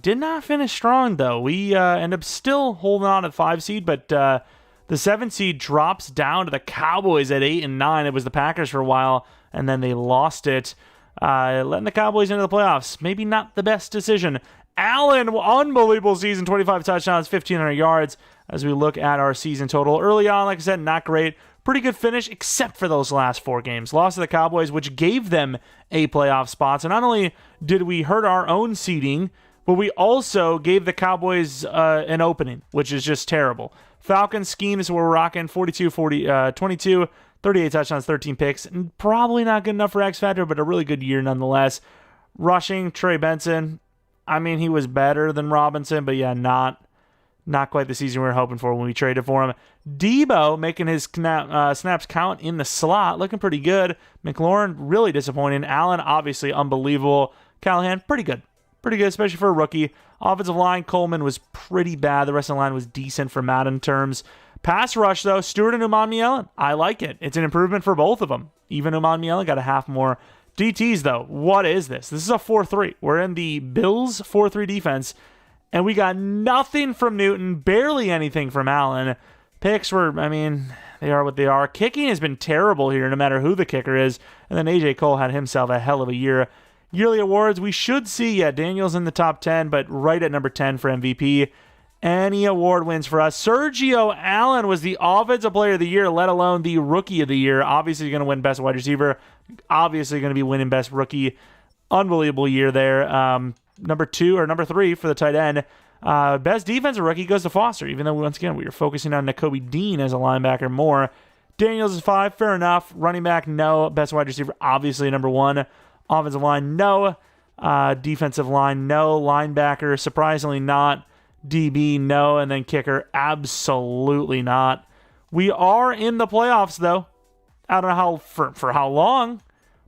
Did not finish strong, though. We end up still holding on at 5 seed, but the 7th seed drops down to the Cowboys at 8 and 9. It was the Packers for a while, and then they lost it, letting the Cowboys into the playoffs. Maybe not the best decision. Allen, unbelievable season, 25 touchdowns, 1,500 yards. As we look at our season total, early on, like I said, not great. Pretty good finish, except for those last 4 games. Lost to the Cowboys, which gave them a playoff spot. So not only did we hurt our own seeding, but we also gave the Cowboys an opening, which is just terrible. Falcons schemes were rocking 22, 22, 38 touchdowns, 13 picks. And probably not good enough for X Factor, but a really good year nonetheless. Rushing, Trey Benson. I mean, he was better than Robinson, but yeah, not quite the season we were hoping for when we traded for him. Deebo making his snaps count in the slot, looking pretty good. McLaurin, really disappointing. Allen, obviously unbelievable. Callahan, pretty good. Pretty good, especially for a rookie. Offensive line, Coleman was pretty bad. The rest of the line was decent for Madden terms. Pass rush, though, Stewart and Umanmielen. I like it. It's an improvement for both of them. Even Umanmielen got a half more. DTs, though, what is this? This is a 4-3. We're in the Bills 4-3 defense, and we got nothing from Newton, barely anything from Allen. Picks were, I mean, they are what they are. Kicking has been terrible here, no matter who the kicker is. And then A.J. Cole had himself a hell of a year. Yearly awards, we should see, Daniels in the top 10, but right at number 10 for MVP. Any award wins for us. Sergio Allen was the Offensive Player of the Year, let alone the Rookie of the Year. Obviously going to win Best Wide Receiver. Obviously going to be winning Best Rookie. Unbelievable year there. Number 3 for the tight end. Best Defensive Rookie goes to Foster, even though, once again, we were focusing on Nakobe Dean as a linebacker more. Daniels is 5, fair enough. Running back, no. Best Wide Receiver, obviously number 1. Offensive line, no. Defensive line, no. Linebacker, surprisingly not. DB, no. And then kicker, absolutely not. We are in the playoffs, though. I don't know how for how long.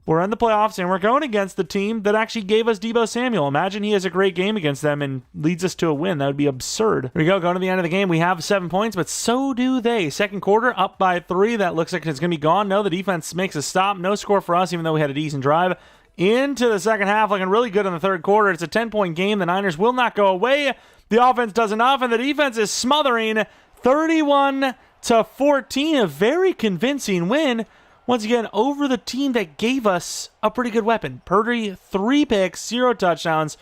We're in the playoffs, and we're going against the team that actually gave us Deebo Samuel. Imagine he has a great game against them and leads us to a win. That would be absurd. Here we go. Going to the end of the game. We have 7 points, but so do they. Second quarter, up by 3. That looks like it's going to be gone. No, the defense makes a stop. No score for us, even though we had a decent drive. Into the second half, looking really good in the third quarter. It's a 10-point game. The Niners will not go away. The offense does enough, and the defense is smothering 31-14. A very convincing win. Once again, over the team that gave us a pretty good weapon. Purdy, 3 picks, 0 touchdowns.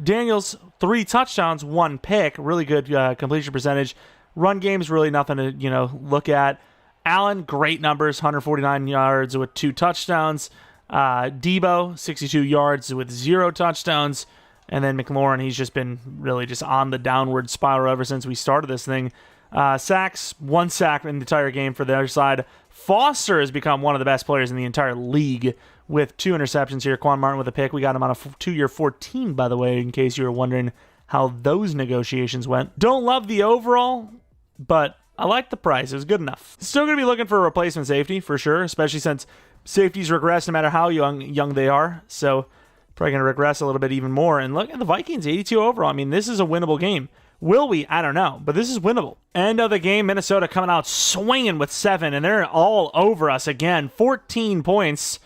Daniels, 3 touchdowns, 1 pick. Really good completion percentage. Run game's really nothing to, look at. Allen, great numbers, 149 yards with 2 touchdowns. Deebo, 62 yards with 0 touchdowns. And then McLaurin, he's just been really just on the downward spiral ever since we started this thing. Sacks, 1 sack in the entire game for the other side. Foster has become one of the best players in the entire league with 2 interceptions here. Quan Martin with a pick. We got him on a 2-year 14, by the way, in case you were wondering how those negotiations went. Don't love the overall, but I like the price. It was good enough. Still going to be looking for a replacement safety for sure, especially since safeties regress no matter how young they are. So probably going to regress a little bit even more. And look at the Vikings, 82 overall. I mean, this is a winnable game. Will we? I don't know, but this is winnable. End of the game, Minnesota coming out swinging with 7, and they're all over us again. 14 points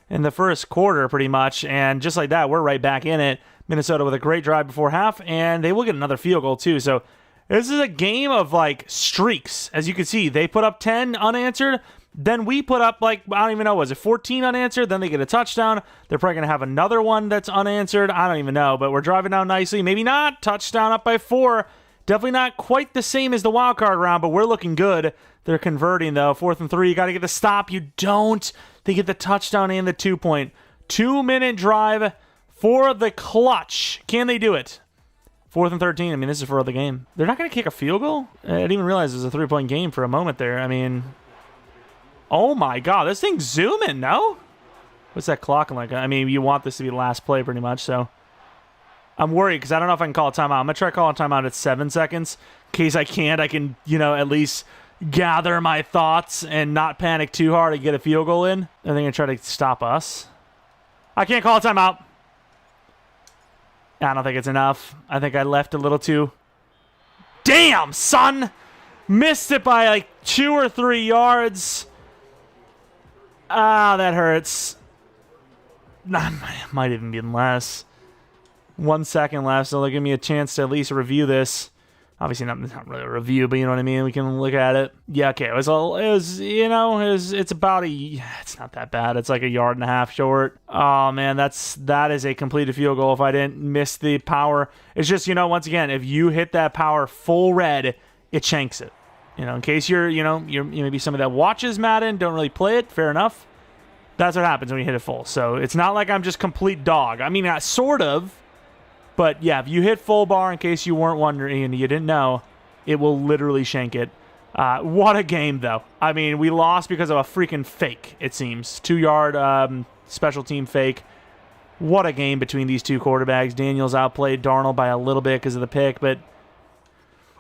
in the first quarter, pretty much, and just like that, we're right back in it. Minnesota with a great drive before half, and they will get another field goal, too. So this is a game of, streaks. As you can see, they put up 10 unanswered, then we put up, I don't even know, was it 14 unanswered? Then they get a touchdown. They're probably going to have another one that's unanswered. I don't even know, but we're driving down nicely. Maybe not. Touchdown up by 4. Definitely not quite the same as the wild card round, but we're looking good. They're converting, though. 4th and 3. You got to get the stop. You don't. They get the touchdown and the 2-point. 2-minute drive for the clutch. Can they do it? 4th and 13. I mean, this is for the game. They're not going to kick a field goal? I didn't even realize it was a 3-point game for a moment there. I mean, oh my God. This thing's zooming, no? What's that clocking like? I mean, you want this to be the last play pretty much, so I'm worried because I don't know if I can call a timeout. I'm going to try calling a timeout at 7 seconds. In case I can't, I can, at least gather my thoughts and not panic too hard and get a field goal in. Are they going to try to stop us? I can't call a timeout. I don't think it's enough. I think I left a little too. Damn, son! Missed it by 2 or 3 yards. Ah, that hurts. Might even be less. 1 second left, so they'll give me a chance to at least review this. Obviously, not really a review, but you know what I mean? We can look at it. Yeah, okay. It's about it's not that bad. It's like 1.5 yards short. Oh, man, that is a completed field goal if I didn't miss the power. It's just, once again, if you hit that power full red, it shanks it. In case you're maybe somebody that watches Madden, don't really play it, fair enough. That's what happens when you hit it full. So it's not like I'm just complete dog. I mean, sort of. But yeah, if you hit full bar, in case you weren't wondering and you didn't know, it will literally shank it. What a game, though. I mean, we lost because of a freaking fake, it seems. 2-yard special team fake. What a game between these two quarterbacks. Daniels outplayed Darnold by a little bit because of the pick, but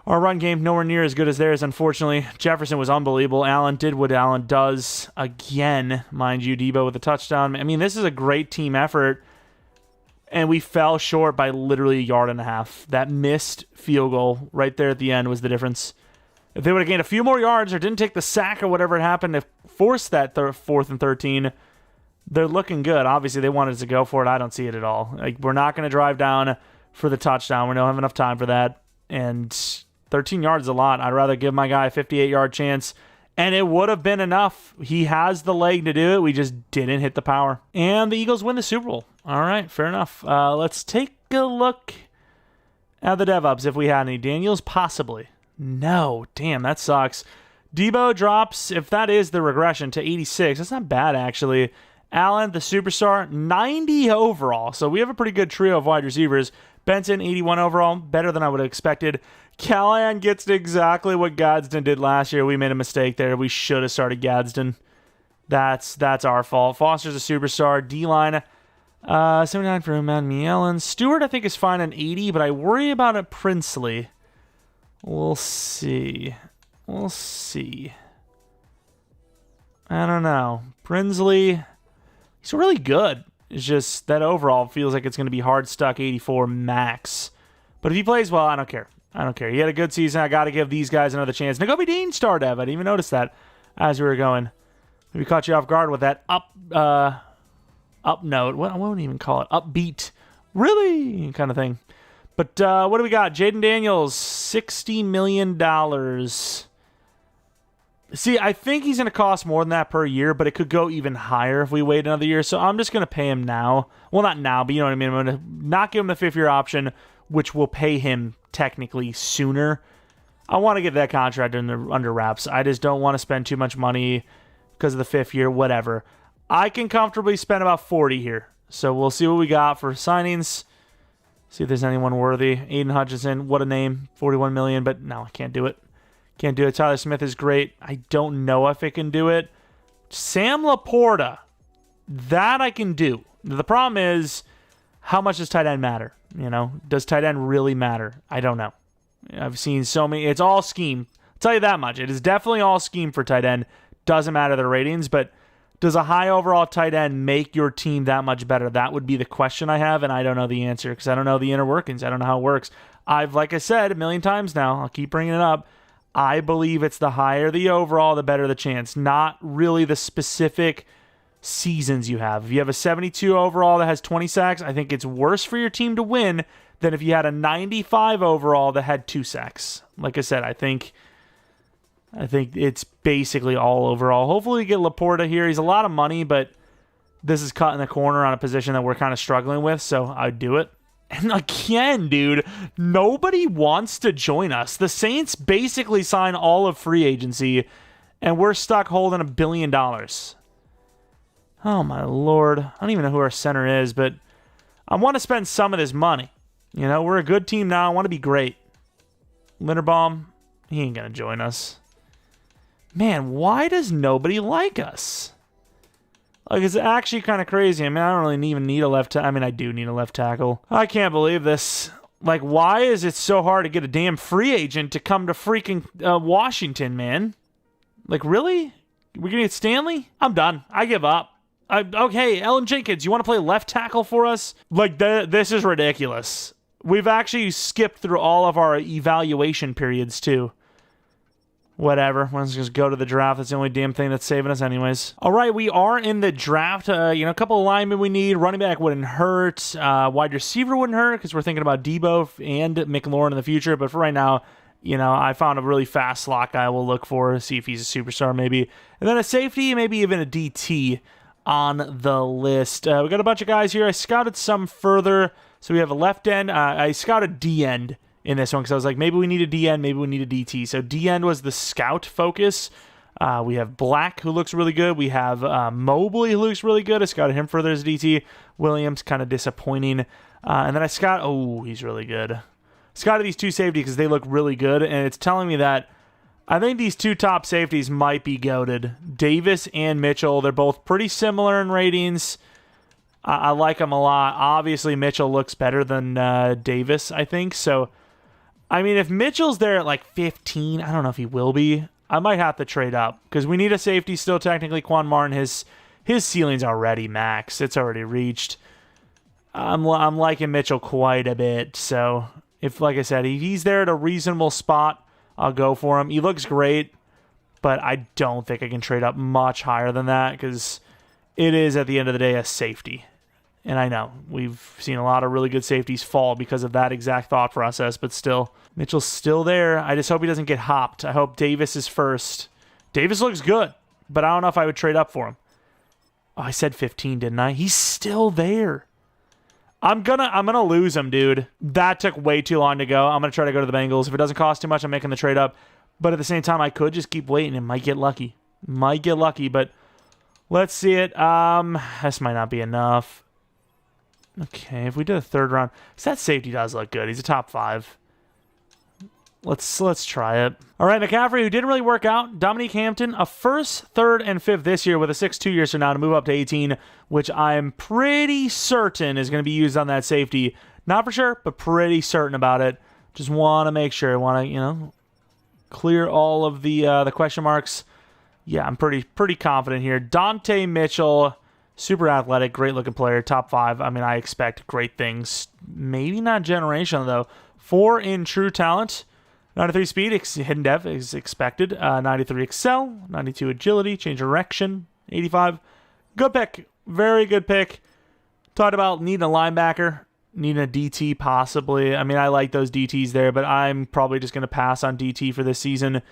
our run game nowhere near as good as theirs, unfortunately. Jefferson was unbelievable. Allen did what Allen does again, mind you. Deebo with a touchdown. I mean, this is a great team effort. And we fell short by literally 1.5 yards. That missed field goal right there at the end was the difference. If they would have gained a few more yards or didn't take the sack or whatever happened to force that 4th and 13, they're looking good. Obviously, they wanted us to go for it. I don't see it at all. We're not going to drive down for the touchdown. We don't have enough time for that. And 13 yards is a lot. I'd rather give my guy a 58-yard chance. And it would have been enough. He has the leg to do it. We just didn't hit the power. And the Eagles win the Super Bowl. All right, fair enough. Let's take a look at the DevOps if we had any. Daniels, possibly. No. Damn, that sucks. Deebo drops, if that is the regression, to 86. That's not bad, actually. Allen, the superstar, 90 overall. So we have a pretty good trio of wide receivers. Benson, 81 overall. Better than I would have expected. Callahan gets exactly what Gadsden did last year. We made a mistake there. We should have started Gadsden. That's our fault. Foster's a superstar. D-line, 79 for Madden Allen. Stewart, I think, is fine at 80, but I worry about it Princely. We'll see. I don't know. Princely, he's really good. It's just that overall feels like it's going to be hard stuck 84 max. But if he plays well, I don't care. He had a good season. I got to give these guys another chance. Nakobe Dean star dev. I didn't even notice that as we were going. Maybe caught you off guard with that up note. What I won't even call it upbeat, really kind of thing. But what do we got? Jaden Daniels, $60 million. See, I think he's going to cost more than that per year, but it could go even higher if we wait another year. So I'm just going to pay him now. Well, not now, but you know what I mean. I'm going to not give him the 5th-year option, which will pay him technically sooner. I want to get that contract under wraps. I just don't want to spend too much money because of the 5th year, whatever. I can comfortably spend about 40 here. So we'll see what we got for signings. See if there's anyone worthy. Aiden Hutchinson, what a name. 41 million, but no, I can't do it. Can't do it. Tyler Smith is great. I don't know if it can do it. Sam Laporta, that I can do. The problem is, how much does tight end matter? You know, does tight end really matter? I don't know. I've seen so many. It's all scheme. I'll tell you that much. It is definitely all scheme for tight end. Doesn't matter their ratings, but does a high overall tight end make your team that much better? That would be the question I have, and I don't know the answer because I don't know the inner workings. I don't know how it works. Like I said a million times now, I'll keep bringing it up. I believe it's the higher the overall, the better the chance. Not really the specific seasons you have. If you have a 72 overall that has 20 sacks, I think it's worse for your team to win than if you had a 95 overall that had 2 sacks. Like I said, I think it's basically all overall. Hopefully we get Laporta here. He's a lot of money, but this is cutting the corner on a position that we're kind of struggling with, so I'd do it. And again, dude, nobody wants to join us. The Saints basically sign all of free agency, and we're stuck holding $1 billion. Oh, my Lord. I don't even know who our center is, but I want to spend some of this money. You know, we're a good team now. I want to be great. Linderbaum, he ain't going to join us. Man, why does nobody like us? Like, it's actually kind of crazy. I mean, I don't really even need a left tackle. I mean, I do need a left tackle. I can't believe this. Like, why is it so hard to get a damn free agent to come to freaking Washington, man? Like, really? We're going to get Stanley? I'm done. I give up. Okay, Ellen Jenkins, you want to play left tackle for us? Like, this is ridiculous. We've actually skipped through all of our evaluation periods, too. Whatever. Let's just go to the draft. That's the only damn thing that's saving us anyways. All right, we are in the draft. A couple of linemen we need. Running back wouldn't hurt. Wide receiver wouldn't hurt because we're thinking about Deebo and McLaurin in the future. But for right now, I found a really fast slot guy we'll look for, see if he's a superstar maybe. And then a safety, maybe even a DT on the list. We got a bunch of guys here. I scouted some further. So we have a left end. I scouted D end in this one because I was like, maybe we need a DN, maybe we need a DT. So DN was the scout focus. We have Black, who looks really good. We have Mobley, who looks really good. I scouted him further as a DT. Williams, kind of disappointing. And then he's really good. Scouted these 2 safeties because they look really good, and it's telling me that I think these 2 top safeties might be goated. Davis and Mitchell, they're both pretty similar in ratings. I like them a lot. Obviously, Mitchell looks better than Davis, I think. So, I mean, if Mitchell's there at like 15, I don't know if he will be. I might have to trade up because we need a safety still. Technically, Quan Martin, his ceiling's already max. It's already reached. I'm liking Mitchell quite a bit. So, if like I said, if he's there at a reasonable spot, I'll go for him. He looks great, but I don't think I can trade up much higher than that because it is at the end of the day a safety. And I know we've seen a lot of really good safeties fall because of that exact thought process, but still, Mitchell's still there. I just hope he doesn't get hopped. I hope Davis is first. Davis looks good, but I don't know if I would trade up for him. Oh, I said 15, didn't I? He's still there. I'm gonna lose him, dude. That took way too long to go. I'm gonna try to go to the Bengals. If it doesn't cost too much, I'm making the trade up. But at the same time, I could just keep waiting and might get lucky. But let's see it. This might not be enough. Okay, if we did a 3rd round, that safety does look good. He's a top 5. Let's try it. All right, McCaffrey, who didn't really work out. Dominique Hampton, a 1st, 3rd, and 5th this year with a 6-2 year, so now to move up to 18, which I'm pretty certain is going to be used on that safety. Not for sure, but pretty certain about it. Just want to make sure. Want to, clear all of the question marks. Yeah, I'm pretty confident here. Dante Mitchell, super athletic, great-looking player, top 5. I mean, I expect great things. Maybe not generational, though. 4 in true talent. 93 speed, hidden depth is expected. 93 excel, 92 agility, change direction, 85. Good pick. Very good pick. Talked about needing a linebacker, needing a DT possibly. I mean, I like those DTs there, but I'm probably just going to pass on DT for this season.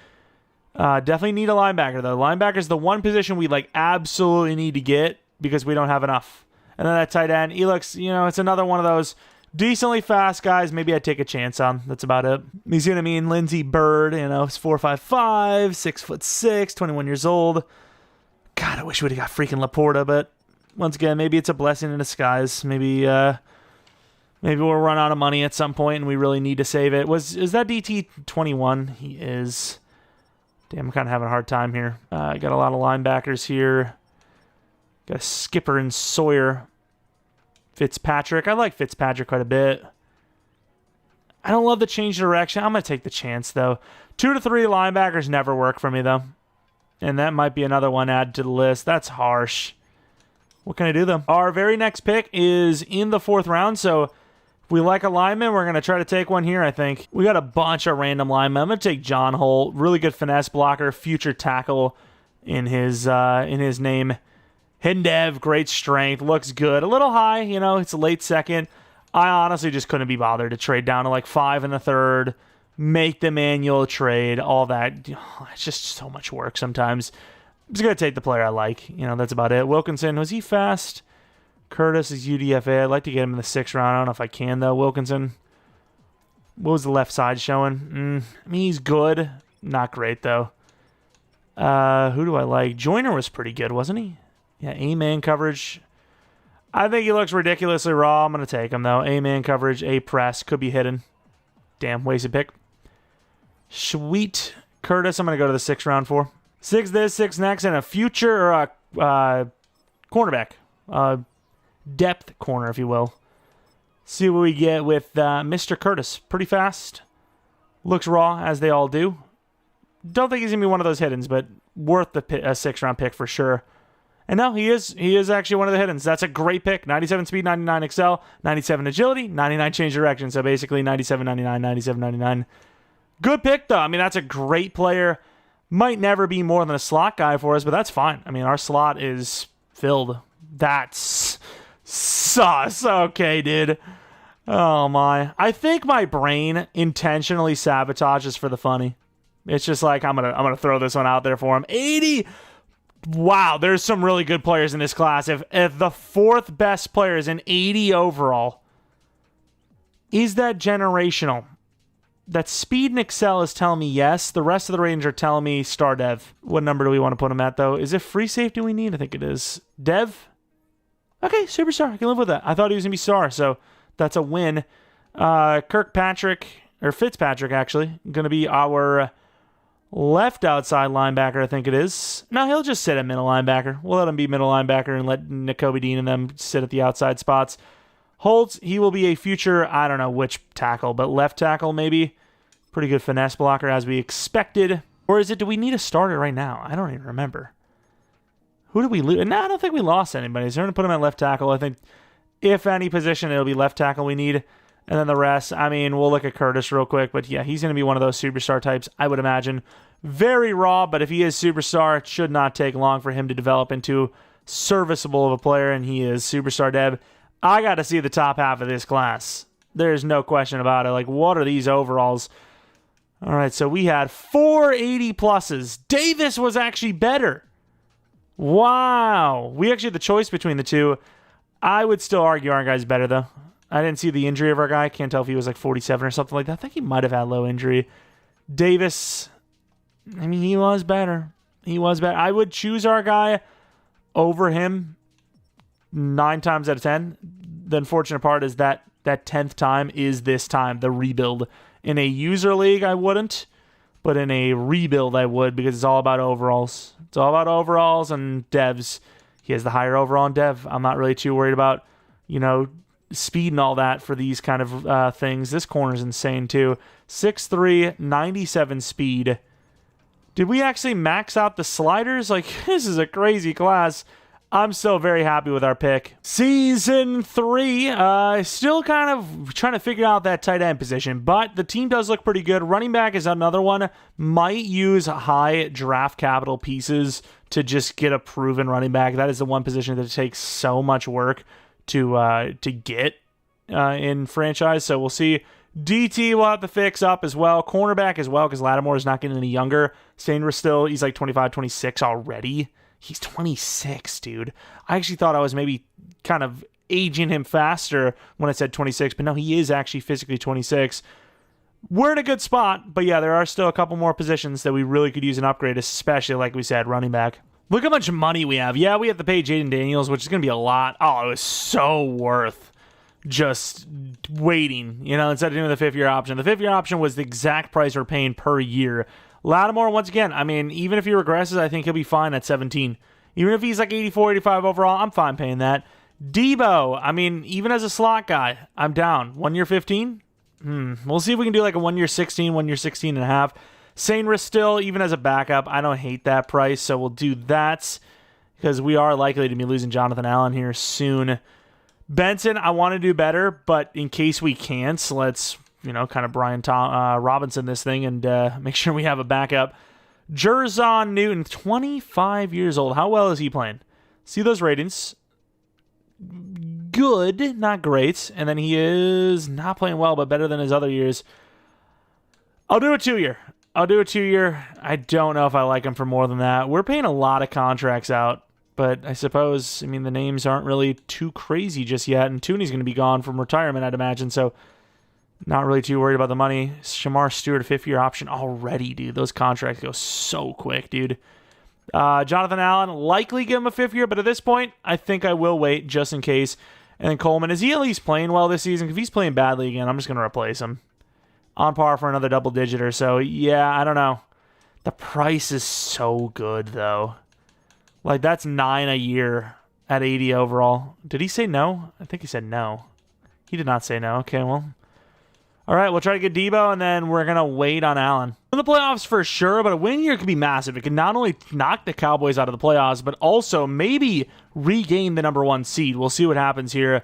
Definitely need a linebacker, though. Linebacker is the one position we like absolutely need to get because we don't have enough. And then that tight end, he looks, it's another one of those decently fast guys. Maybe I'd take a chance on. That's about it. You see what I mean? Lindsey Bird, he's 4'5", 6'6", 21 years old. God, I wish we'd have got freaking Laporta, but once again, maybe it's a blessing in disguise. Maybe we'll run out of money at some point and we really need to save it. Is that DT 21? He is. Damn, I'm kind of having a hard time here. Got a lot of linebackers here. Got a Skipper and Sawyer. Fitzpatrick. I like Fitzpatrick quite a bit. I don't love the change of direction. I'm going to take the chance, though. 2 to 3 linebackers never work for me, though. And that might be another one added to the list. That's harsh. What can I do, though? Our very next pick is in the 4th round, so if we like a lineman, we're going to try to take one here, I think. We got a bunch of random linemen. I'm going to take John Holt. Really good finesse blocker, future tackle in his name. Hidden dev, great strength, looks good. A little high, it's a late second. I honestly just couldn't be bothered to trade down to like 5 in the 3rd, make the manual trade, all that. It's just so much work sometimes. I'm just going to take the player I like. That's about it. Wilkinson, was he fast? Curtis is UDFA. I'd like to get him in the 6th round. I don't know if I can, though. Wilkinson, what was the left side showing? He's good. Not great, though. Who do I like? Joyner was pretty good, wasn't he? Yeah, A-man coverage. I think he looks ridiculously raw. I'm going to take him, though. A-man coverage, A-press. Could be hidden. Damn, wasted pick. Sweet. Curtis, I'm going to go to the 6th round for. 6 this, 6 next, and a future or a cornerback. Depth corner, if you will. See what we get with Mr. Curtis. Pretty fast. Looks raw, as they all do. Don't think he's going to be one of those hiddens, but worth the 6th round pick for sure. And no, he is actually one of the hiddens. That's a great pick. 97 speed, 99 excel, 97 agility, 99 change direction. So basically 97, 99, 97, 99. Good pick, though. That's a great player. Might never be more than a slot guy for us, but that's fine. Our slot is filled. That's sus. Okay, dude. Oh, my. I think my brain intentionally sabotages for the funny. It's just like, I'm gonna throw this one out there for him. 80... Wow, there's some really good players in this class. If the 4th best player is an 80 overall, is that generational? That speed and excel is telling me yes. The rest of the range are telling me star dev. What number do we want to put him at, though? Is it free safety we need? I think it is. Dev? Okay, superstar. I can live with that. I thought he was going to be star, so that's a win. Fitzpatrick, actually, going to be our left outside linebacker, I think it is. No, he'll just sit at middle linebacker. We'll let him be middle linebacker and let Nakobe Dean and them sit at the outside spots. Holtz, he will be a future, I don't know which tackle, but left tackle maybe. Pretty good finesse blocker as we expected. Or do we need a starter right now? I don't even remember. Who did we lose? No, I don't think we lost anybody. So we're going to put him at left tackle. I think if any position, it'll be left tackle we need. And then the rest, we'll look at Curtis real quick. But yeah, he's going to be one of those superstar types, I would imagine. Very raw, but if he is superstar, it should not take long for him to develop into serviceable of a player, and he is superstar dev. I got to see the top half of this class. There's no question about it. Like, what are these overalls? All right, so we had 480 pluses. Davis was actually better. Wow. We actually had the choice between the two. I would still argue our guy's better, though. I didn't see the injury of our guy. Can't tell if he was like 47 or something like that. I think he might have had low injury. Davis, he was better. He was better. I would choose our guy over him 9 times out of 10. The unfortunate part is that 10th time is this time, the rebuild. In a user league, I wouldn't. But in a rebuild, I would, because it's all about overalls. It's all about overalls and devs. He has the higher overall in dev. I'm not really too worried about, speed and all that for these kind of things. This corner's insane, too. 6'3", 97 speed. Did we actually max out the sliders? Like, this is a crazy class. I'm still very happy with our pick. Season 3, still kind of trying to figure out that tight end position, but the team does look pretty good. Running back is another one. Might use high draft capital pieces to just get a proven running back. That is the one position that takes so much work to get in franchise. So we'll see. DT will have to fix up as well. Cornerback as well, because Lattimore is not getting any younger. Stainress still, he's like 25, 26 already. He's 26, dude. I actually thought I was maybe kind of aging him faster when I said 26, but no, he is actually physically 26. We're in a good spot, but yeah, there are still a couple more positions that we really could use an upgrade, especially, like we said, running back. Look how much money we have. Yeah, we have to pay Jaden Daniels, which is going to be a lot. Oh, it was so worth just waiting, instead of doing the 5th-year option. The 5th-year option was the exact price we're paying per year. Lattimore, once again, I mean, even if he regresses, I think he'll be fine at 17. Even if he's like 84, 85 overall, I'm fine paying that. Deebo, I mean, even as a slot guy, I'm down. 1 year 15? We'll see if we can do like a 1 year 16, 1 year 16 and a half. Sainris still, even as a backup, I don't hate that price, so we'll do that because we are likely to be losing Jonathan Allen here soon. Benson, I want to do better, but in case we can't, let's, kind of Brian Robinson this thing and make sure we have a backup. Jerzon Newton, 25 years old. How well is he playing? See those ratings? Good, not great. And then he is not playing well, but better than his other years. I'll do a 2-year. I don't know if I like him for more than that. We're paying a lot of contracts out, but I suppose, the names aren't really too crazy just yet. And Tooney's going to be gone from retirement, I'd imagine, so not really too worried about the money. Shamar Stewart, a 5th-year option already, dude. Those contracts go so quick, dude. Jonathan Allen, likely give him a 5th year, but at this point, I think I will wait just in case. And then Coleman, is he at least playing well this season? If he's playing badly again, I'm just going to replace him. On par for another double digit or so. Yeah, I don't know. The price is so good, though. Like, that's 9 a year at 80 overall. Did he say no? I think he said no. He did not say no. Okay, well. All right, we'll try to get Deebo, and then we're going to wait on Allen. In the playoffs for sure, but a win here could be massive. It could not only knock the Cowboys out of the playoffs, but also maybe regain the number 1 seed. We'll see what happens here.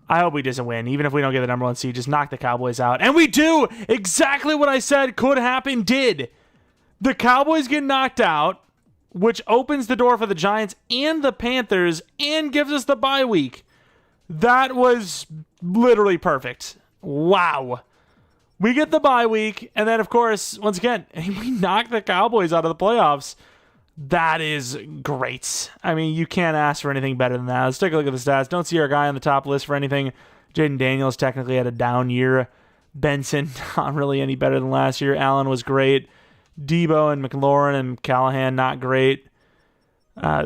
I hope he doesn't win. Even if we don't get the number 1 seed, just knock the Cowboys out. And we do! Exactly what I said could happen did. The Cowboys get knocked out, which opens the door for the Giants and the Panthers and gives us the bye week. That was literally perfect. Wow. We get the bye week, and then, of course, once again, we knock the Cowboys out of the playoffs. That is great. You can't ask for anything better than that. Let's take a look at the stats. Don't see our guy on the top list for anything. Jaden Daniels technically had a down year. Benson, not really any better than last year. Allen was great. Deebo and McLaurin and Callahan, not great.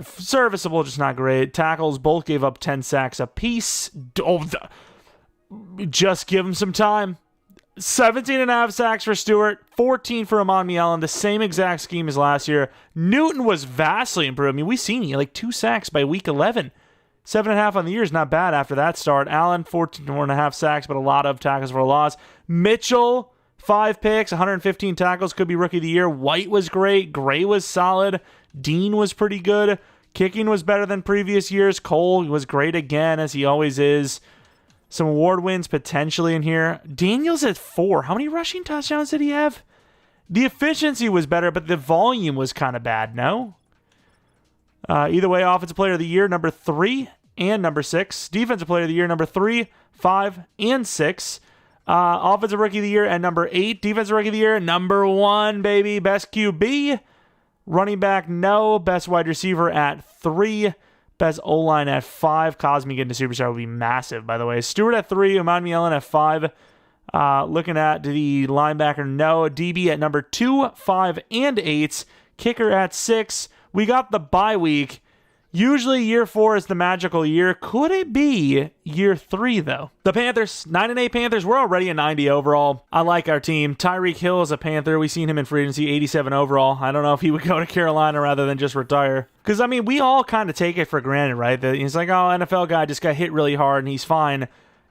Serviceable, just not great. Tackles, both gave up 10 sacks apiece. Just give them some time. 17.5 sacks for Stewart, 14 for Amon Allen, the same exact scheme as last year. Newton was vastly improved. We've seen he had like 2 sacks by week 11. 7.5 on the year is not bad after that start. Allen, 14.5 sacks, but a lot of tackles for a loss. Mitchell, 5 picks, 115 tackles, could be rookie of the year. White was great. Gray was solid. Dean was pretty good. Kicking was better than previous years. Cole was great again, as he always is. Some award wins potentially in here. Daniels at 4. How many rushing touchdowns did he have? The efficiency was better, but the volume was kind of bad, no? Either way, Offensive Player of the Year, number 3 and number 6. Defensive Player of the Year, number 3, 5, and 6. Offensive Rookie of the Year at number 8. Defensive Rookie of the Year, number 1, baby. Best QB. Running back, no. Best wide receiver at 3. Best O-line at 5. Cosme getting to Superstar would be massive, by the way. Stewart at 3. Amon Allen at 5. Looking at the linebacker, no. DB at number 2, 5, and 8. Kicker at 6. We got the bye week. Usually year 4 is the magical year. Could it be year 3, though? The Panthers, 9-8 Panthers. We're already a 90 overall. I like our team. Tyreek Hill is a Panther. We've seen him in free agency, 87 overall. I don't know if he would go to Carolina rather than just retire. Because, we all kind of take it for granted, right? That he's like, oh, NFL guy just got hit really hard and he's fine.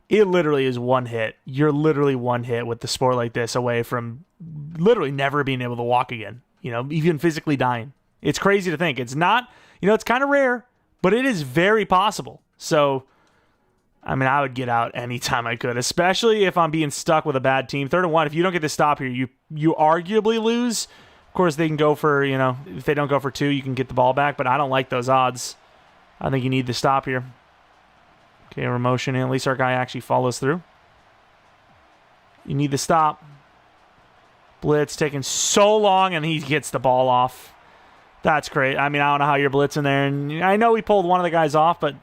It literally is one hit. You're literally one hit with the sport like this away from literally never being able to walk again. Even physically dying. It's crazy to think. It's not... it's kind of rare, but it is very possible. So, I would get out anytime I could, especially if I'm being stuck with a bad team. 3rd and 1, if you don't get to stop here, you arguably lose. Of course, they can go for, if they don't go for 2, you can get the ball back, but I don't like those odds. I think you need to stop here. Okay, we're motioning. At least our guy actually follows through. You need the stop. Blitz taking so long, and he gets the ball off. That's great. I mean, I don't know how you're blitzing there. And I know we pulled one of the guys off, but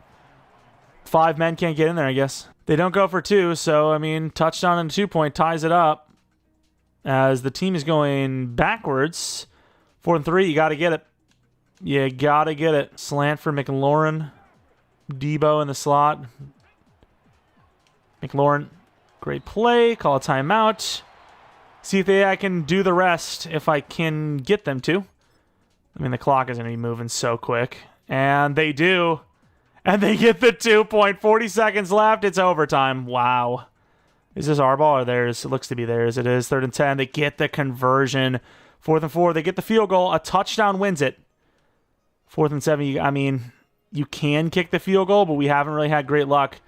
5 men can't get in there, I guess. They don't go for 2, so, I mean, touchdown and a 2-point ties it up. As the team is going backwards. 4th and 3, you got to get it. You got to get it. Slant for McLaurin. Deebo in the slot. McLaurin, great play. Call a timeout. See if I can do the rest if I can get them to. I mean, the clock is going to be moving so quick. And they do. And they get the 2-point. 40 seconds left. It's overtime. Wow. Is this our ball or theirs? It looks to be theirs. It is 3rd and 10. They get the conversion. 4th and 4. They get the field goal. A touchdown wins it. 4th and 7. I mean, you can kick the field goal, but we haven't really had great luck.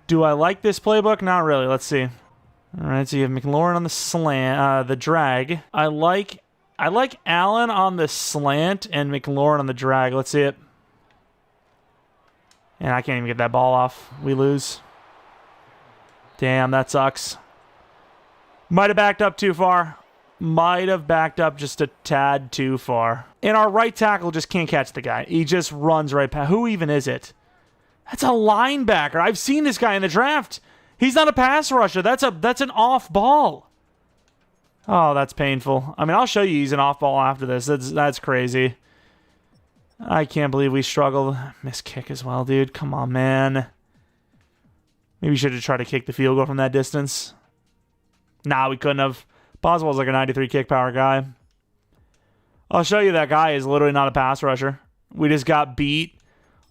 Do I like this playbook? Not really. Let's see. All right, so you have McLaurin on the slant, the drag. I like Allen on the slant and McLaurin on the drag. Let's see it. And I can't even get that ball off. We lose. Damn, that sucks. Might have backed up too far. Might have backed up just a tad too far. And our right tackle just can't catch the guy. He just runs right past. Who even is it? That's a linebacker. I've seen this guy in the draft. He's not a pass rusher. That's an off ball. Oh, that's painful. I mean, I'll show you he's an off ball after this. That's crazy. I can't believe we struggled. Missed kick as well, dude. Come on, man. Maybe we should have tried to kick the field goal from that distance. Nah, we couldn't have. Boswell's like a 93 kick power guy. I'll show you that guy is literally not a pass rusher. We just got beat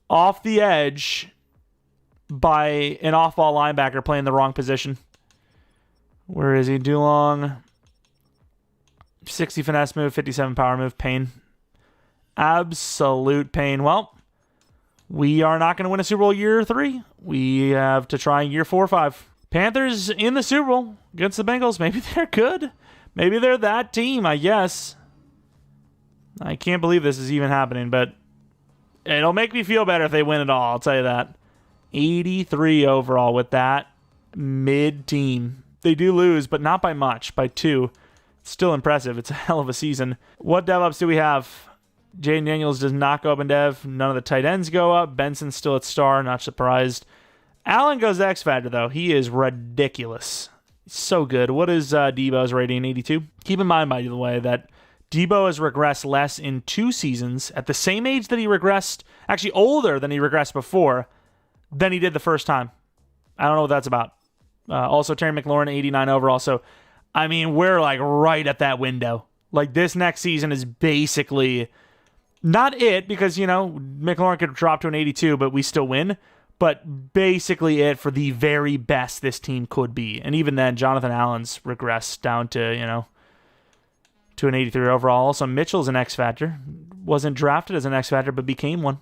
off the edge by an off-ball linebacker playing the wrong position. Where is he? Dulong. 60 finesse move, 57 power move. Pain. Absolute pain. Well, we are not going to win a Super Bowl year 3. We have to try year 4 or 5. Panthers in the Super Bowl against the Bengals. Maybe they're good. Maybe they're that team, I guess. I can't believe this is even happening, but it'll make me feel better if they win it all. I'll tell you that. 83 overall with that mid-team. They do lose, but not by much, by 2. It's still impressive. It's a hell of a season. What dev-ups do we have? Jaden Daniels does not go up in dev. None of the tight ends go up. Benson's still at star. Not surprised. Allen goes to X Factor, though. He is ridiculous. So good. What is Deebo's rating? 82? Keep in mind, by the way, that Deebo has regressed less in 2 seasons at the same age that he regressed, actually older than he regressed before, than he did the first time. I don't know what that's about. Also, Terry McLaurin, 89 overall. So, I mean, we're like right at that window. Like, this next season is basically not it, because, you know, McLaurin could drop to an 82, but we still win. But basically it for the very best this team could be. And even then, Jonathan Allen's regressed down to, you know, to an 83 overall. Also, Mitchell's an X Factor. Wasn't drafted as an X Factor, but became one.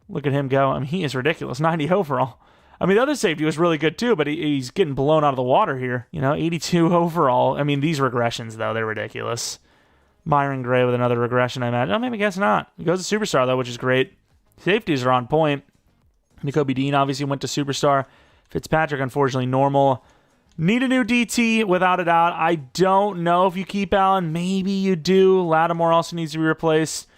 Look at him go. I mean, he is ridiculous. 90 overall. I mean, the other safety was really good too, but he's getting blown out of the water here. You know, 82 overall. I mean, these regressions, though, they're ridiculous. Myron Gray with another regression, I imagine. Oh, maybe I guess not. He goes to Superstar, though, which is great. Safeties are on point. N'Kobe Dean obviously went to Superstar. Fitzpatrick, unfortunately, normal. Need a new DT, without a doubt. I don't know if you keep Allen. Maybe you do. Lattimore also needs to be replaced.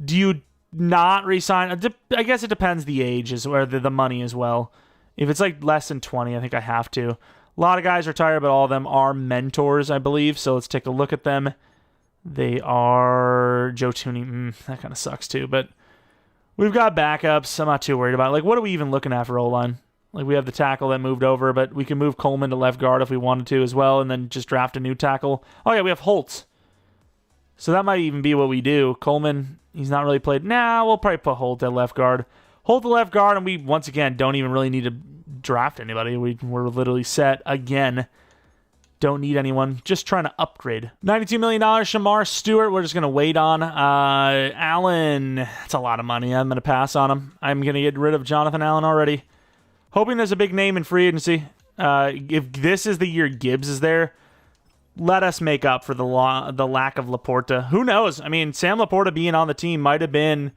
Do you not re-sign? I guess it depends the age or the money as well. If it's like less than 20, I think I have to. A lot of guys retire, but all of them are mentors, I believe. So let's take a look at them. They are Joe Tooney. That kind of sucks too, but we've got backups. I'm not too worried about it. Like, what are we even looking at for O-line? Like, we have the tackle that moved over, but we can move Coleman to left guard if we wanted to as well, and then just draft a new tackle. Oh, yeah, we have Holt. So that might even be what we do. Coleman, he's not really played. Nah, we'll probably put Holt at left guard. Holt at left guard, and we, once again, don't even really need to draft anybody. We're literally set again. Don't need anyone. Just trying to upgrade. $92 million, Shamar Stewart, we're just going to wait on. Allen, that's a lot of money. I'm going to pass on him. I'm going to get rid of Jonathan Allen already. Hoping there's a big name in free agency. If this is the year Gibbs is there, let us make up for the lack of Laporta. Who knows? I mean, Sam Laporta being on the team might have been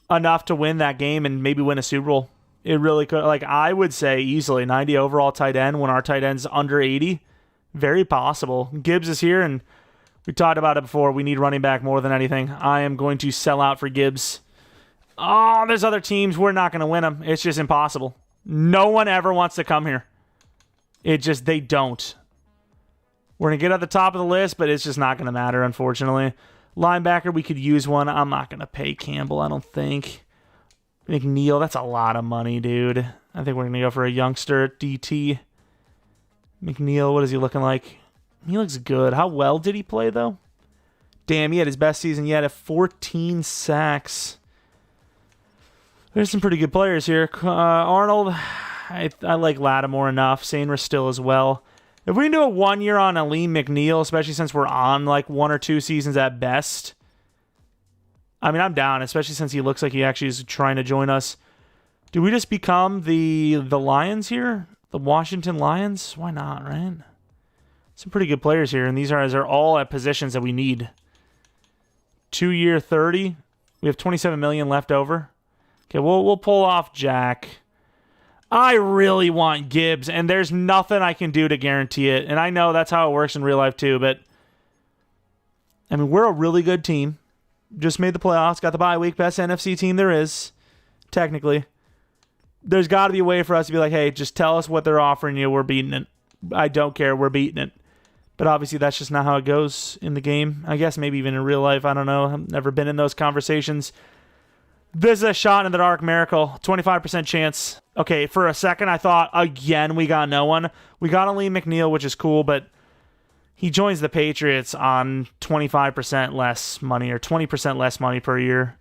enough to win that game and maybe win a Super Bowl. It really could. Like, I would say easily 90 overall tight end when our tight end's under 80. Very possible. Gibbs is here, and we talked about it before. We need running back more than anything. I am going to sell out for Gibbs. Oh, there's other teams. We're not going to win them. It's just impossible. No one ever wants to come here. They don't. We're going to get at the top of the list, but it's just not going to matter, unfortunately. Linebacker, we could use one. I'm not going to pay Campbell, I don't think. McNeil, that's a lot of money, dude. I think we're going to go for a youngster at DT. McNeil, what is he looking like? He looks good. How well did he play, though? Damn, he had his best season yet at 14 sacks. There's some pretty good players here. Arnold, I like Lattimore enough. Sainris still as well. If we can do a 1 year on Aleem McNeil, especially since we're on like 1 or 2 seasons at best, I mean, I'm down, especially since he looks like he actually is trying to join us. Do we just become the Lions here? The Washington Lions? Why not, right? Some pretty good players here, and these are all at positions that we need. 2 year 30. We have 27 million left over. Okay, we'll pull off Jack. I really want Gibbs, and there's nothing I can do to guarantee it. And I know that's how it works in real life too, but I mean, we're a really good team. Just made the playoffs, got the bye week, best NFC team there is, technically. There's got to be a way for us to be like, hey, just tell us what they're offering you. We're beating it. I don't care. We're beating it. But obviously, that's just not how it goes in the game. I guess maybe even in real life. I don't know. I've never been in those conversations. This is a shot in the dark miracle. 25% chance. Okay, for a second, I thought, again, we got no one. We got Aleem McNeil, which is cool, but he joins the Patriots on 25% less money or 20% less money per year.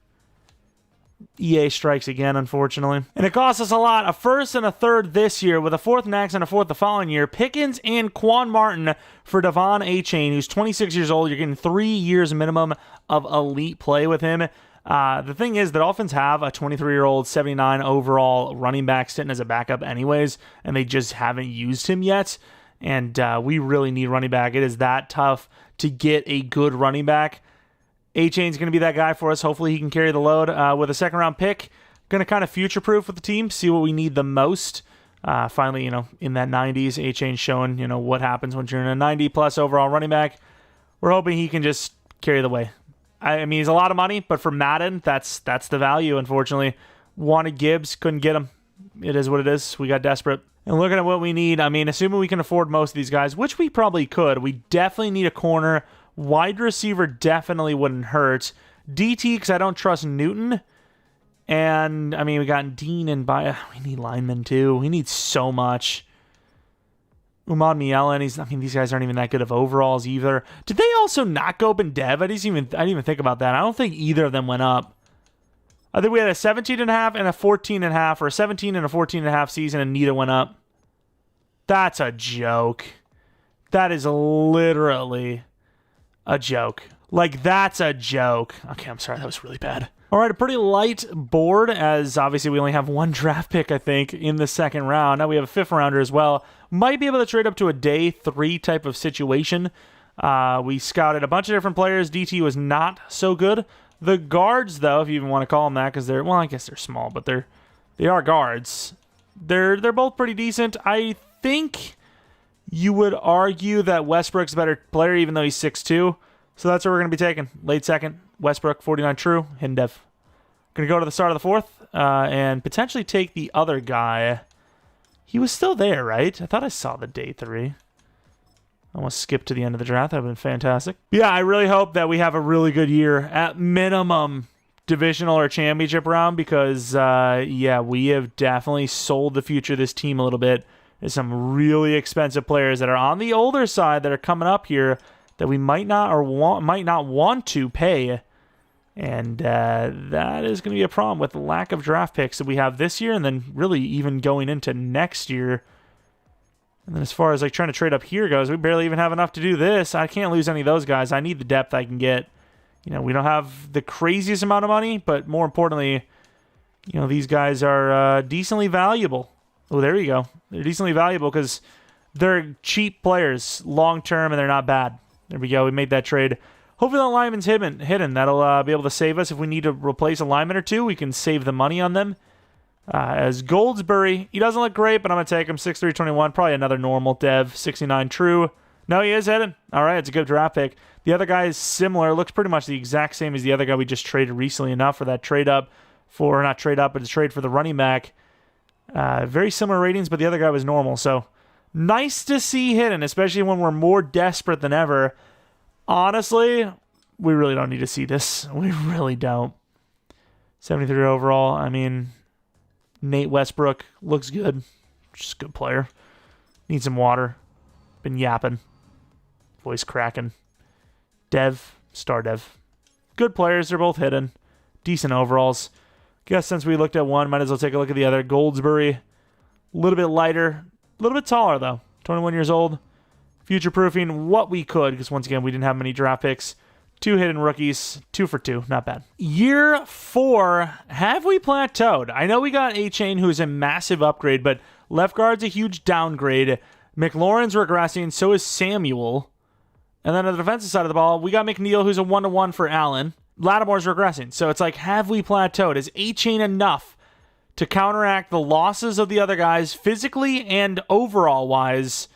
EA strikes again, unfortunately. And it costs us a lot. A first and a third this year, with a fourth next and a fourth the following year. Pickens and Quan Martin for Devon Achane, who's 26 years old. You're getting 3 years minimum of elite play with him. The thing is, the Dolphins have a 23-year-old, 79 overall running back sitting as a backup anyways, and they just haven't used him yet. And we really need running back. It is that tough to get a good running back. A-Chain's going to be that guy for us. Hopefully he can carry the load. With a second-round pick, going to kind of future-proof with the team, see what we need the most. Finally, in that 90s, A-Chain's showing, what happens when you're in a 90-plus overall running back. We're hoping he can just carry the way. I mean, he's a lot of money, but for Madden, that's the value, unfortunately. Wanted Gibbs, couldn't get him. It is what it is. We got desperate. And looking at what we need, I mean, assuming we can afford most of these guys, which we probably could, we definitely need a corner. Wide receiver definitely wouldn't hurt. DT, because I don't trust Newton. And, I mean, we got Dean and Baya. We need linemen, too. We need so much. Umad Mielen, these guys aren't even that good of overalls either. Did they also not go up in dev? I didn't even think about that. I don't think either of them went up. I think we had a 17.5 and a 14.5, or a 17 and a 14.5 season, and neither went up. That's a joke. That is literally a joke. Like, that's a joke. Okay, I'm sorry. That was really bad. All right, a pretty light board, as obviously we only have one draft pick, I think, in the second round. Now we have a fifth rounder as well. Might be able to trade up to a day 3 type of situation. We scouted a bunch of different players. DT was not so good. The guards, though, if you even want to call them that, because they're, well, I guess they're small, but they are guards. They're both pretty decent. I think you would argue that Westbrook's a better player, even though he's 6'2". So that's what we're going to be taking. Late second, Westbrook, 49 true, hidden dev. Going to go to the start of the fourth and potentially take the other guy. He was still there, right? I thought I saw the day 3. I almost skipped to the end of the draft. That would have been fantastic. Yeah, I really hope that we have a really good year. At minimum, divisional or championship round, because, yeah, we have definitely sold the future of this team a little bit. There's some really expensive players that are on the older side that are coming up here that we might not want to pay. And that is going to be a problem with the lack of draft picks that we have this year, and then really even going into next year. And then as far as like trying to trade up here goes, we barely even have enough to do this. I can't lose any of those guys. I need the depth I can get. We don't have the craziest amount of money, but more importantly, these guys are decently valuable. Oh, there you go. They're decently valuable because they're cheap players long term, and they're not bad. There we go. We made that trade. Hopefully that lineman's hidden. That'll be able to save us. If we need to replace a lineman or two, we can save the money on them. As Goldsberry, he doesn't look great, but I'm going to take him. 6'3", 21, probably another normal dev. 69 true. No, he is hitting. All right, it's a good draft pick. The other guy is similar. Looks pretty much the exact same as the other guy we just traded recently enough for that trade up. Not trade up, but a trade for the running back. Very similar ratings, but the other guy was normal. So nice to see hitting, especially when we're more desperate than ever. Honestly, we really don't need to see this. We really don't. 73 overall. I mean, Nate Westbrook looks good. Just a good player. Need some water. Been yapping. Voice cracking. Dev. Star Dev. Good players. They're both hidden. Decent overalls. Guess since we looked at one, might as well take a look at the other. Goldsberry. A little bit lighter. A little bit taller, though. 21 years old. Future-proofing what we could, because once again, we didn't have many draft picks. 2 hidden rookies. 2 for 2. Not bad. Year 4. Have we plateaued? I know we got A-Chain, who's a massive upgrade, but left guard's a huge downgrade. McLaurin's regressing. So is Samuel. And then on the defensive side of the ball, we got McNeil, who's a 1-to-1 for Allen. Lattimore's regressing. So it's like, have we plateaued? Is A-Chain enough to counteract the losses of the other guys physically and overall-wise,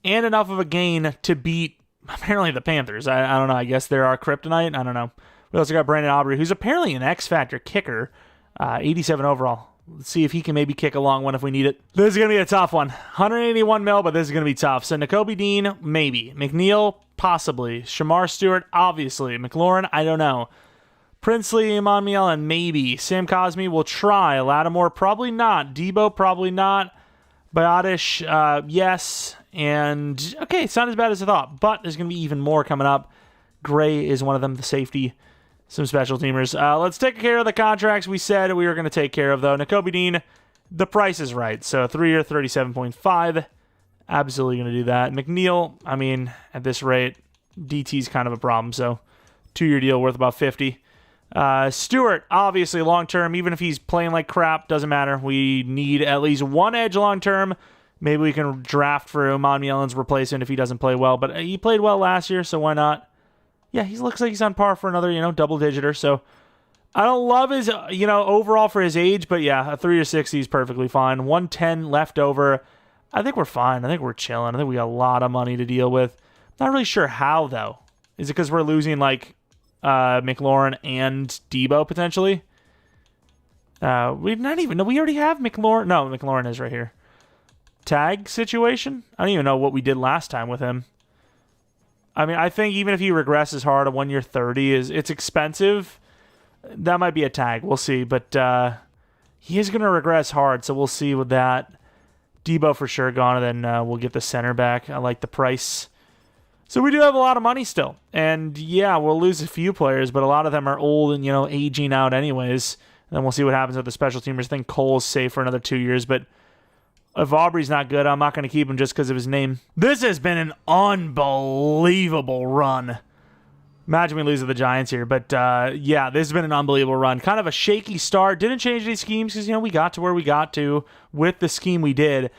and enough of a gain to beat, apparently, the Panthers? I don't know. I guess they're our kryptonite. I don't know. We also got Brandon Aubrey, who's apparently an X-Factor kicker. 87 overall. Let's see if he can maybe kick a long one if we need it. This is going to be a tough one. 181 mil, but this is going to be tough. So Nakobe Dean, maybe. McNeil, possibly. Shamar Stewart, obviously. McLaurin, I don't know. Princely, Monmiel, and maybe. Sam Cosmi will try. Lattimore, probably not. Deebo, probably not. Biotish, yes. And, okay, it's not as bad as I thought, but there's going to be even more coming up. Gray is one of them, the safety. Some special teamers. Let's take care of the contracts we said we were going to take care of, though. Nakobe Dean, the price is right. So 3-year, 37.5. Absolutely going to do that. McNeil, I mean, at this rate, DT's kind of a problem. So 2-year deal worth about 50. Stewart, obviously long-term. Even if he's playing like crap, doesn't matter. We need at least one edge long-term. Maybe we can draft for Monmielin's replacement if he doesn't play well. But he played well last year, so why not? Yeah, he looks like he's on par for another, double-digiter. So I don't love his, overall for his age, but yeah, a 3 or 60 is perfectly fine. 110 left over. I think we're fine. I think we're chilling. I think we got a lot of money to deal with. Not really sure how, though. Is it because we're losing, McLaurin and Deebo, potentially? We already have McLaurin. No, McLaurin is right here. Tag situation? I don't even know what we did last time with him. I mean, I think even if he regresses hard, a 1-year 30 it's expensive. That might be a tag. We'll see. But he is going to regress hard, so we'll see with that. Deebo for sure gone, and then we'll get the center back. I like the price. So we do have a lot of money still. And yeah, we'll lose a few players, but a lot of them are old and, aging out anyways. And then we'll see what happens with the special teamers. I think Cole's safe for another 2 years, but if Aubrey's not good, I'm not going to keep him just because of his name. This has been an unbelievable run. Imagine we lose to the Giants here. But, yeah, this has been an unbelievable run. Kind of a shaky start. Didn't change any schemes because, we got to where we got to with the scheme we did.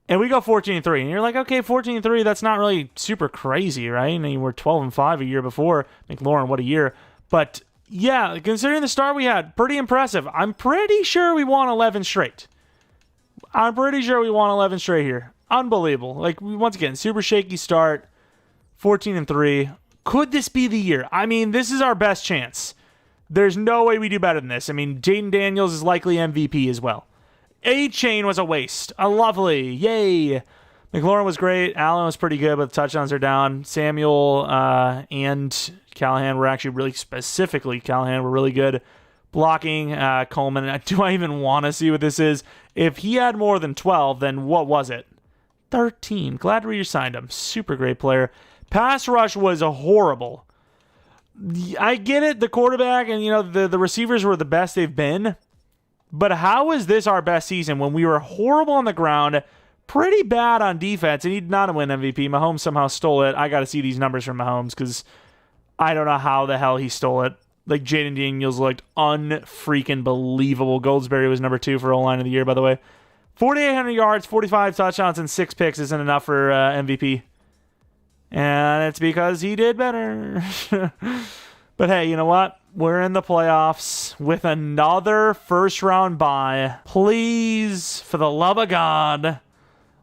And we go 14-3. And you're like, okay, 14-3, that's not really super crazy, right? I mean, we're 12-5 a year before. McLaurin, what a year. But, yeah, considering the start we had, pretty impressive. I'm pretty sure we won 11 straight. I'm pretty sure we won 11 straight here. Unbelievable. Once again, super shaky start. 14-3. Could this be the year? I mean, this is our best chance. There's no way we do better than this. I mean, Jaden Daniels is likely MVP as well. A-Chain was a waste. A lovely. Yay. McLaurin was great. Allen was pretty good, but the touchdowns are down. Samuel and Callahan were actually really, specifically Callahan were really good. Blocking, Coleman. Do I even want to see what this is? If he had more than 12, then what was it? 13. Glad we signed him. Super great player. Pass rush was horrible. I get it, the quarterback and, the receivers were the best they've been. But how is this our best season when we were horrible on the ground, pretty bad on defense, and he did not win MVP? Mahomes somehow stole it. I got to see these numbers from Mahomes because I don't know how the hell he stole it. Jaden Daniels looked unfreaking believable. Goldsberry was number 2 for O-line of the year, by the way. 4,800 yards, 45 touchdowns, and 6 picks isn't enough for MVP. And it's because he did better. But hey, you know what? we're in the playoffs with another first-round bye. Please, for the love of God,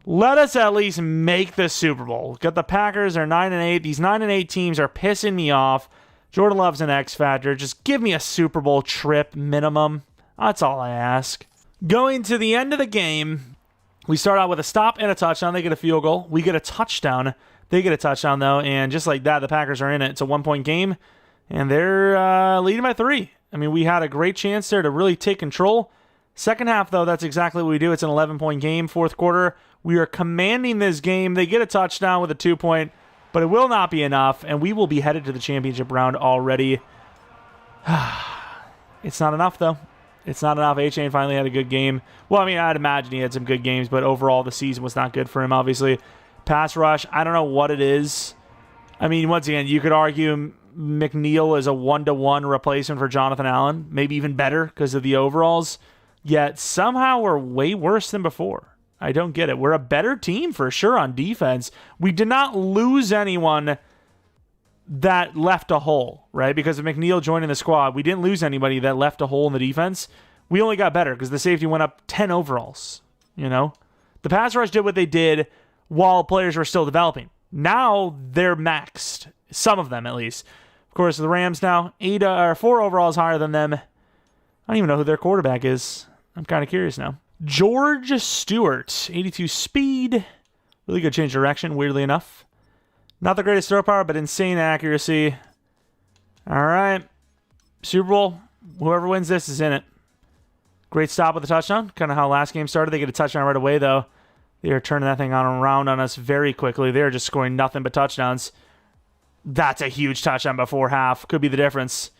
let us at least make the Super Bowl. Got the Packers are 9-8. These 9-8 teams are pissing me off. Jordan Love's an X factor. Just give me a Super Bowl trip minimum. That's all I ask. Going to the end of the game, we start out with a stop and a touchdown. They get a field goal. We get a touchdown. They get a touchdown, though, and just like that, the Packers are in it. It's a one-point game, and they're leading by 3. I mean, we had a great chance there to really take control. Second half, though, that's exactly what we do. It's an 11-point game. Fourth quarter, we are commanding this game. They get a touchdown with a 2-point, but it will not be enough, and we will be headed to the championship round already. It's not enough, though. It's not enough. A-Chain finally had a good game. Well, I mean, I'd imagine he had some good games, but overall the season was not good for him, obviously. Pass rush, I don't know what it is. I mean, once again, you could argue McNeil is a 1-to-1 replacement for Jonathan Allen. Maybe even better because of the overalls. Yet somehow we're way worse than before. I don't get it. We're a better team for sure on defense. We did not lose anyone that left a hole, right? Because of McNeil joining the squad, we didn't lose anybody that left a hole in the defense. We only got better because the safety went up 10 overalls, you know? The pass rush did what they did while players were still developing. Now they're maxed. Some of them, at least. Of course, the Rams now, 4 overalls higher than them. I don't even know who their quarterback is. I'm kind of curious now. George Stewart, 82 speed. Really good change of direction, weirdly enough. Not the greatest throw power, but insane accuracy. All right. Super Bowl. Whoever wins this is in it. Great stop with a touchdown. Kind of how last game started. They get a touchdown right away, though. They are turning that thing around on us very quickly. They're just scoring nothing but touchdowns. That's a huge touchdown before half. Could be the difference.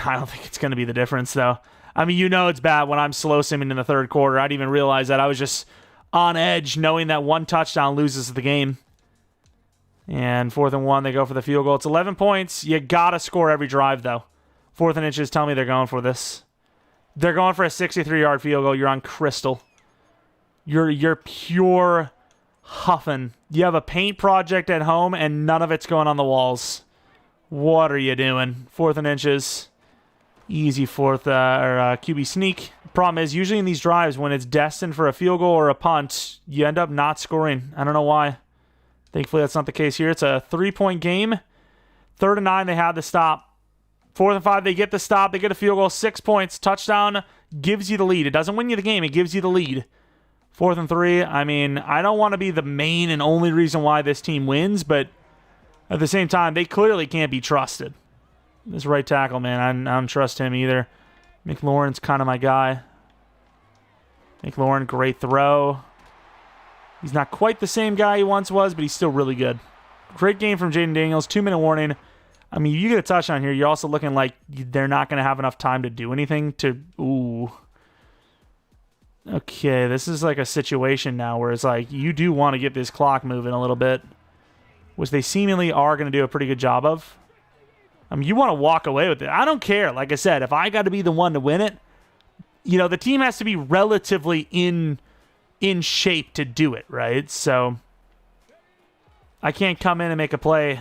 I don't think it's going to be the difference, though. I mean, you know it's bad when I'm slow simming in the third quarter. I didn't even realize that. I was just on edge knowing that one touchdown loses the game. And 4th and 1, they go for the field goal. It's 11 points. You got to score every drive, though. 4th and inches tell me they're going for this. They're going for a 63-yard field goal. You're on crystal. You're pure huffing. You have a paint project at home, and none of it's going on the walls. What are you doing? 4th and inches. Easy QB sneak. Problem is, usually in these drives, when it's destined for a field goal or a punt, you end up not scoring. I don't know why. Thankfully, that's not the case here. It's a 3-point game. 3rd and 9, they had the stop. 4th and 5, they get the stop. They get a field goal. 6 points. Touchdown gives you the lead. It doesn't win you the game. It gives you the lead. 4th and 3, I mean, I don't want to be the main and only reason why this team wins, but at the same time, they clearly can't be trusted. This right tackle, man, I don't trust him either. McLaurin's kind of my guy. McLaurin, great throw. He's not quite the same guy he once was, but he's still really good. Great game from Jaden Daniels. 2-minute warning. I mean, you get a touchdown here. You're also looking like they're not going to have enough time to do anything to... Ooh. Okay, this is like a situation now where it's like you do want to get this clock moving a little bit, which they seemingly are going to do a pretty good job of. I mean, you want to walk away with it. I don't care. Like I said, if I got to be the one to win it, you know, the team has to be relatively in shape to do it, right? So I can't come in and make a play.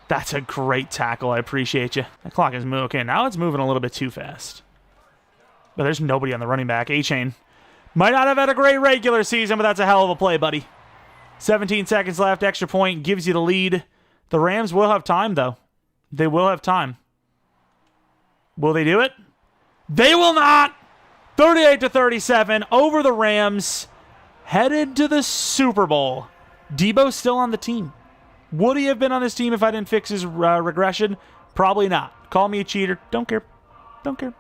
That's a great tackle. I appreciate you. That clock is moving. Okay, now it's moving a little bit too fast. But there's nobody on the running back. A-Chain might not have had a great regular season, but that's a hell of a play, buddy. 17 seconds left. Extra point gives you the lead. The Rams will have time, though. They will have time. Will they do it? They will not! 38-37 over the Rams. Headed to the Super Bowl. Deebo's still on the team. Would he have been on this team if I didn't fix his regression? Probably not. Call me a cheater. Don't care. Don't care.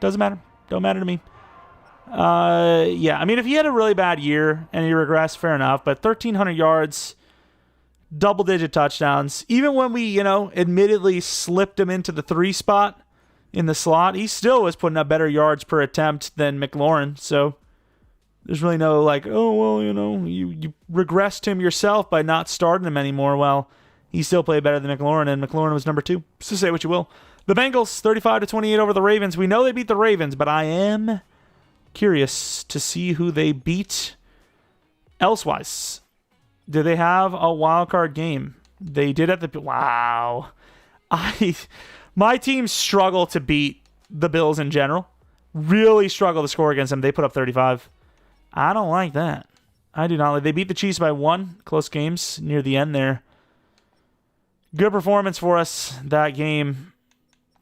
Doesn't matter. Don't matter to me. Yeah, I mean, if he had a really bad year and he regressed, fair enough. But 1,300 yards, double-digit touchdowns. Even when we, you know, admittedly slipped him into the 3 spot in the slot, he still was putting up better yards per attempt than McLaurin. So there's really no like, oh, well, you know, you regressed him yourself by not starting him anymore. Well, he still played better than McLaurin, and McLaurin was number 2. So say what you will. The Bengals, 35-28 over the Ravens. We know they beat the Ravens, but I am curious to see who they beat elsewise. Do they have a wild card game? They did at the... Wow. My teams struggle to beat the Bills in general. Really struggle to score against them. They put up 35. I don't like that. I do not like. They beat the Chiefs by 1. Close games near the end there. Good performance for us that game.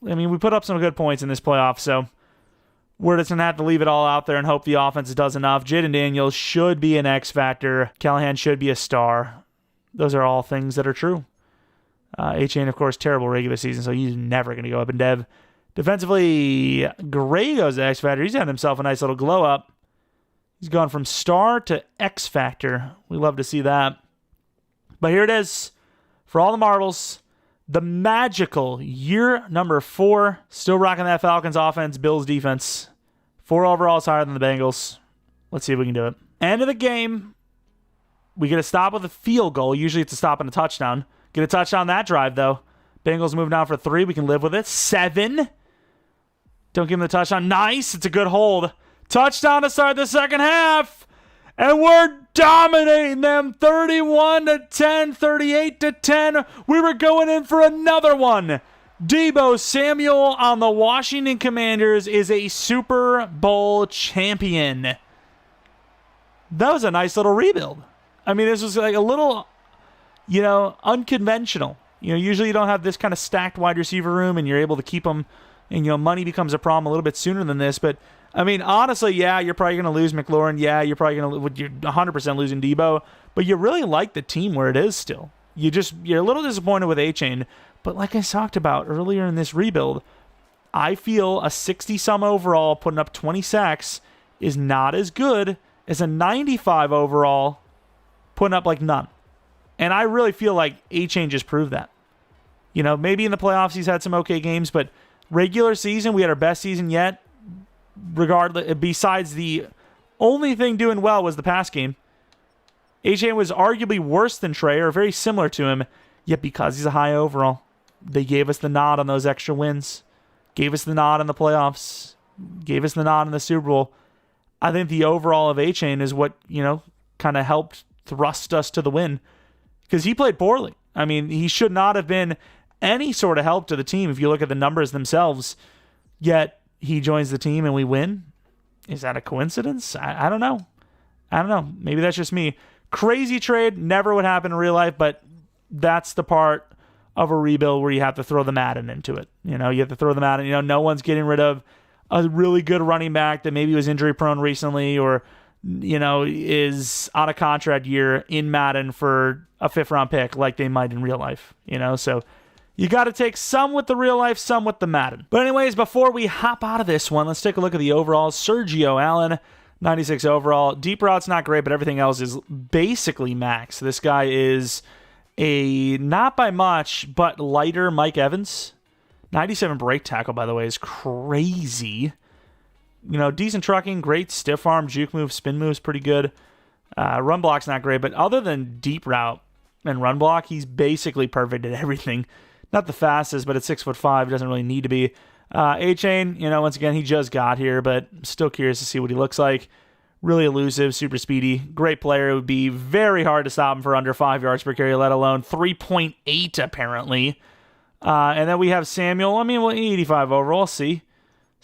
I mean, we put up some good points in this playoff, so we're just going to have to leave it all out there and hope the offense does enough. Jaden Daniels should be an X factor. Callahan should be a star. Those are all things that are true. A-Chain, of course, terrible regular season, so he's never going to go up in dev. Defensively, Gray goes to X factor. He's had himself a nice little glow up. He's gone from star to X factor. We love to see that. But here it is. For all the marbles, the magical year number 4. Still rocking that Falcons offense, Bills defense. 4 overalls higher than the Bengals. Let's see if we can do it. End of the game. We get a stop with a field goal. Usually it's a stop and a touchdown. Get a touchdown that drive, though. Bengals move down for 3. We can live with it. 7. Don't give them the touchdown. Nice. It's a good hold. Touchdown to start the second half. And we're dominating them 31-10, 38-10. We were going in for another one. Deebo Samuel on the Washington Commanders is a Super Bowl champion. That was a nice little rebuild. I mean, this was like a little, unconventional. Usually you don't have this kind of stacked wide receiver room and you're able to keep them, and, money becomes a problem a little bit sooner than this. But, I mean, honestly, yeah, you're probably going to lose McLaurin. Yeah, you're 100% losing Deebo. But you really like the team where it is still. You're a little disappointed with A-Chain. But like I talked about earlier in this rebuild, I feel a 60-some overall putting up 20 sacks is not as good as a 95 overall putting up like none. And I really feel like A-Chain just proved that. Maybe in the playoffs he's had some okay games, but regular season, we had our best season yet. Regardless, besides the only thing doing well was the pass game. A-Chain was arguably worse than Trey, or very similar to him, yet because he's a high overall, they gave us the nod on those extra wins, gave us the nod in the playoffs, gave us the nod in the Super Bowl. I think the overall of A-Chain is what, kind of helped thrust us to the win, because he played poorly. I mean, he should not have been any sort of help to the team if you look at the numbers themselves, yet he joins the team and we win. Is that a coincidence? I don't know. Maybe that's just me. Crazy trade. Never would happen in real life, but that's the part of a rebuild where you have to throw the Madden into it. You have to throw the Madden. No one's getting rid of a really good running back that maybe was injury prone recently or, is out of contract year in Madden for a 5th round pick like they might in real life. So you got to take some with the real life, some with the Madden. But anyways, before we hop out of this one, let's take a look at the overalls. Sergio Allen, 96 overall. Deep route's not great, but everything else is basically max. This guy is a, not by much, but lighter Mike Evans. 97 break tackle, by the way, is crazy. Decent trucking, great stiff arm, juke move, spin move's pretty good. Run block's not great, but other than deep route and run block, he's basically perfect at everything. Not the fastest, but at 6'5", doesn't really need to be. A-Chain, once again, he just got here, but still curious to see what he looks like. Really elusive, super speedy, great player. It would be very hard to stop him for under 5 yards per carry, let alone 3.8 apparently. And then we have Samuel. 85 overall. See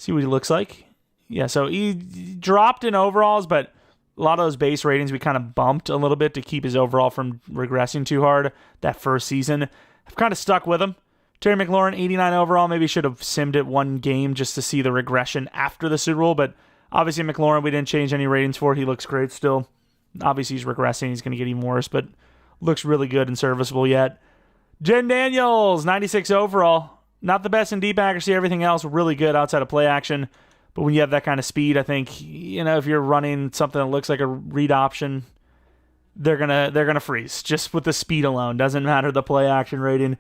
what he looks like. Yeah, so he dropped in overalls, but a lot of those base ratings we kind of bumped a little bit to keep his overall from regressing too hard that first season. I've kind of stuck with him. Terry McLaurin, 89 overall. Maybe should have simmed it one game just to see the regression after the Super Bowl, but obviously McLaurin, we didn't change any ratings for. He looks great still. Obviously he's regressing. He's going to get even worse, but looks really good and serviceable yet. Jaden Daniels, 96 overall. Not the best in deep accuracy. Everything else really good outside of play action. But when you have that kind of speed, I think, if you're running something that looks like a read option, they're gonna freeze just with the speed alone. Doesn't matter the play action rating.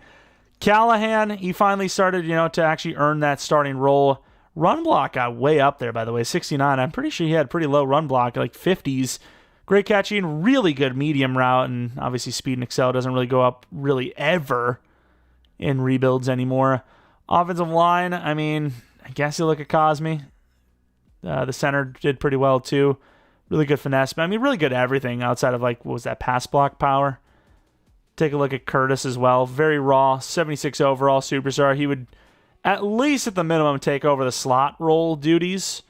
Callahan, he finally started, to actually earn that starting role. Run block got way up there, by the way, 69. I'm pretty sure he had pretty low run block, like 50s. Great catching, really good medium route, and obviously speed and excel doesn't really go up really ever in rebuilds anymore. Offensive line, I guess you look at Cosme. The center did pretty well too. Really good finesse. Really good at everything outside of pass block power. Take a look at Curtis as well. Very raw, 76 overall superstar. He would, at least at the minimum, take over the slot role duties.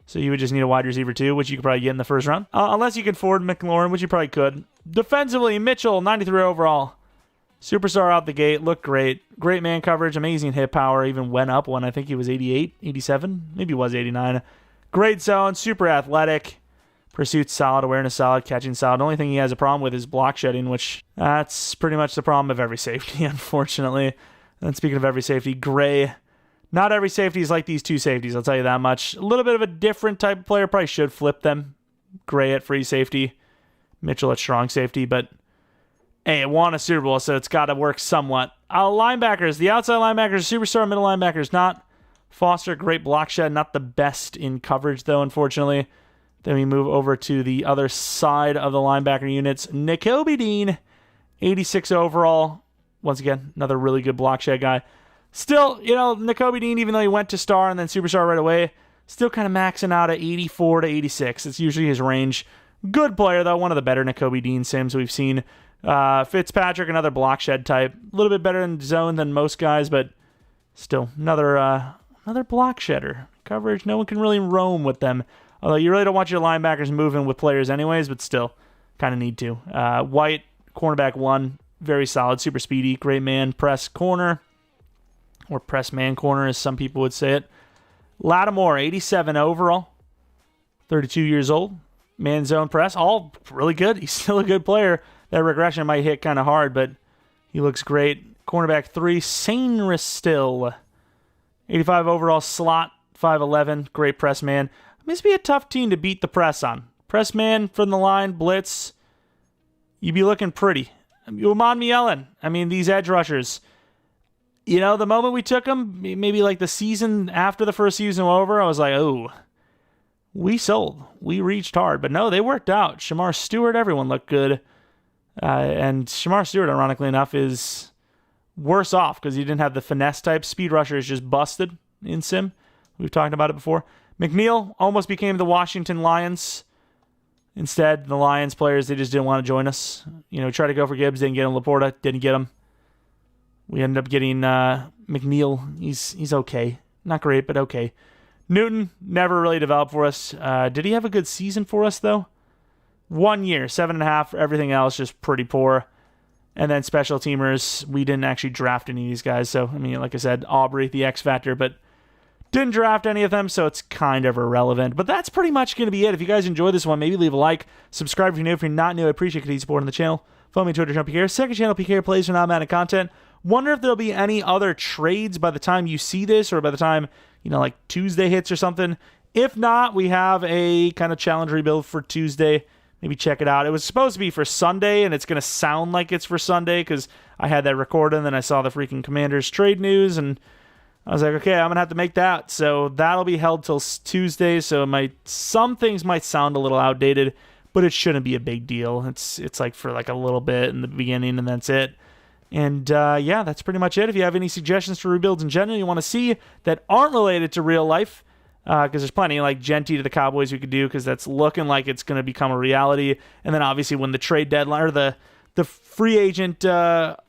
So you would just need a wide receiver too, which you could probably get in the first round. Unless you could afford McLaurin, which you probably could. Defensively, Mitchell, 93 overall. Superstar out the gate. Looked great. Great man coverage. Amazing hit power. Even went up when I think he was 88, 87. Maybe he was 89. Great zone. Super athletic. Pursuit solid. Awareness solid. Catching solid. The only thing he has a problem with is block shedding, which that's pretty much the problem of every safety, unfortunately. And speaking of every safety, Gray. Not every safety is like these two safeties, I'll tell you that much. A little bit of a different type of player. Probably should flip them. Gray at free safety. Mitchell at strong safety. But, hey, it won a Super Bowl, so it's got to work somewhat. Linebackers. The outside linebackers, superstar middle linebackers, not. Foster, great block shed. Not the best in coverage, though, unfortunately. Then we move over to the other side of the linebacker units. Nakobe Dean, 86 overall. Once again, another really good block shed guy. Still, Nakobe Dean, even though he went to star and then superstar right away, still kind of maxing out at 84 to 86. It's usually his range. Good player, though. One of the better Nakobe Dean sims we've seen. Fitzpatrick, another block shed type. A little bit better in zone than most guys, but still, another block shedder. Coverage, no one can really roam with them. Although you really don't want your linebackers moving with players anyways, but still, kind of need to. White, cornerback 1, very solid, super speedy, great man, press corner. Or press man corner, as some people would say it. Lattimore, 87 overall. 32 years old. Man zone press, all really good. He's still a good player. That regression might hit kind of hard, but he looks great. Cornerback 3, Sainris still. 85 overall slot, 5'11", great press man. This would be a tough team to beat the press on. Press man from the line, blitz. You'd be looking pretty. Umad Mielen. These edge rushers. The moment we took them, maybe like the season after the first season was over, I was like, oh, we sold. We reached hard. But no, they worked out. Shamar Stewart, everyone looked good. And Shamar Stewart, ironically enough, is worse off because he didn't have the finesse type. Speed rusher is just busted in sim. We've talked about it before. McNeil almost became the Washington Lions. Instead, the Lions players, they just didn't want to join us. Tried to go for Gibbs, didn't get him. Laporta, didn't get him. We ended up getting McNeil. He's okay. Not great, but okay. Newton never really developed for us. Did he have a good season for us, though? 1 year, 7.5. Everything else just pretty poor. And then special teamers, we didn't actually draft any of these guys. So, like I said, Aubrey, the X Factor, but didn't draft any of them, so it's kind of irrelevant. But that's pretty much going to be it. If you guys enjoyed this one, maybe leave a like. Subscribe if you're new. If you're not new, I appreciate continued support on the channel. Follow me on Twitter, JeromepkR. Second channel, PK Plays for non-Madden content. Wonder if there'll be any other trades by the time you see this or by the time, like Tuesday hits or something. If not, we have a kind of challenge rebuild for Tuesday. Maybe check it out. It was supposed to be for Sunday, and it's going to sound like it's for Sunday because I had that recorded, and then I saw the freaking Commanders trade news, and I was like, okay, I'm going to have to make that. So that'll be held till Tuesday, so some things might sound a little outdated, but it shouldn't be a big deal. It's like for like a little bit in the beginning, and that's it. And yeah, that's pretty much it. If you have any suggestions for rebuilds in general you want to see that aren't related to real life, because there's plenty like Genty to the Cowboys we could do because that's looking like it's going to become a reality. And then obviously when the trade deadline or the free agent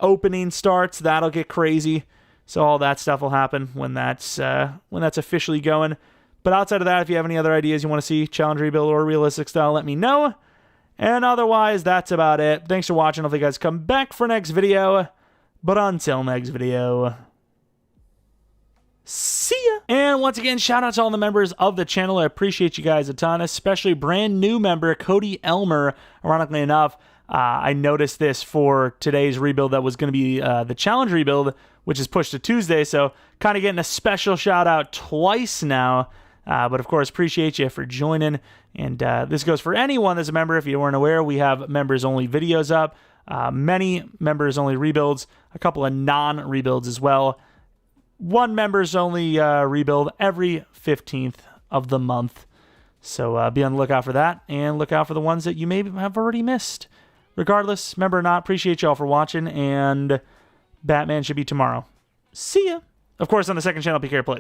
opening starts, that'll get crazy. So all that stuff will happen when that's officially going. But outside of that, if you have any other ideas you want to see, challenge rebuild or realistic style, let me know. And otherwise, that's about it. Thanks for watching. Hopefully you guys come back for next video. But until next video, see ya. And once again, shout out to all the members of the channel. I appreciate you guys a ton, especially brand new member Cody Elmer. Ironically enough, I noticed this for today's rebuild that was going to be the challenge rebuild, which is pushed to Tuesday. So kind of getting a special shout out twice now. But of course, appreciate you for joining. And this goes for anyone that's a member. If you weren't aware, we have members-only videos up, many members-only rebuilds, a couple of non-rebuilds as well. One members-only rebuild every 15th of the month. So be on the lookout for that, and look out for the ones that you may have already missed. Regardless, member or not, appreciate y'all for watching, and Batman should be tomorrow. See ya. Of course, on the second channel, PK Plays.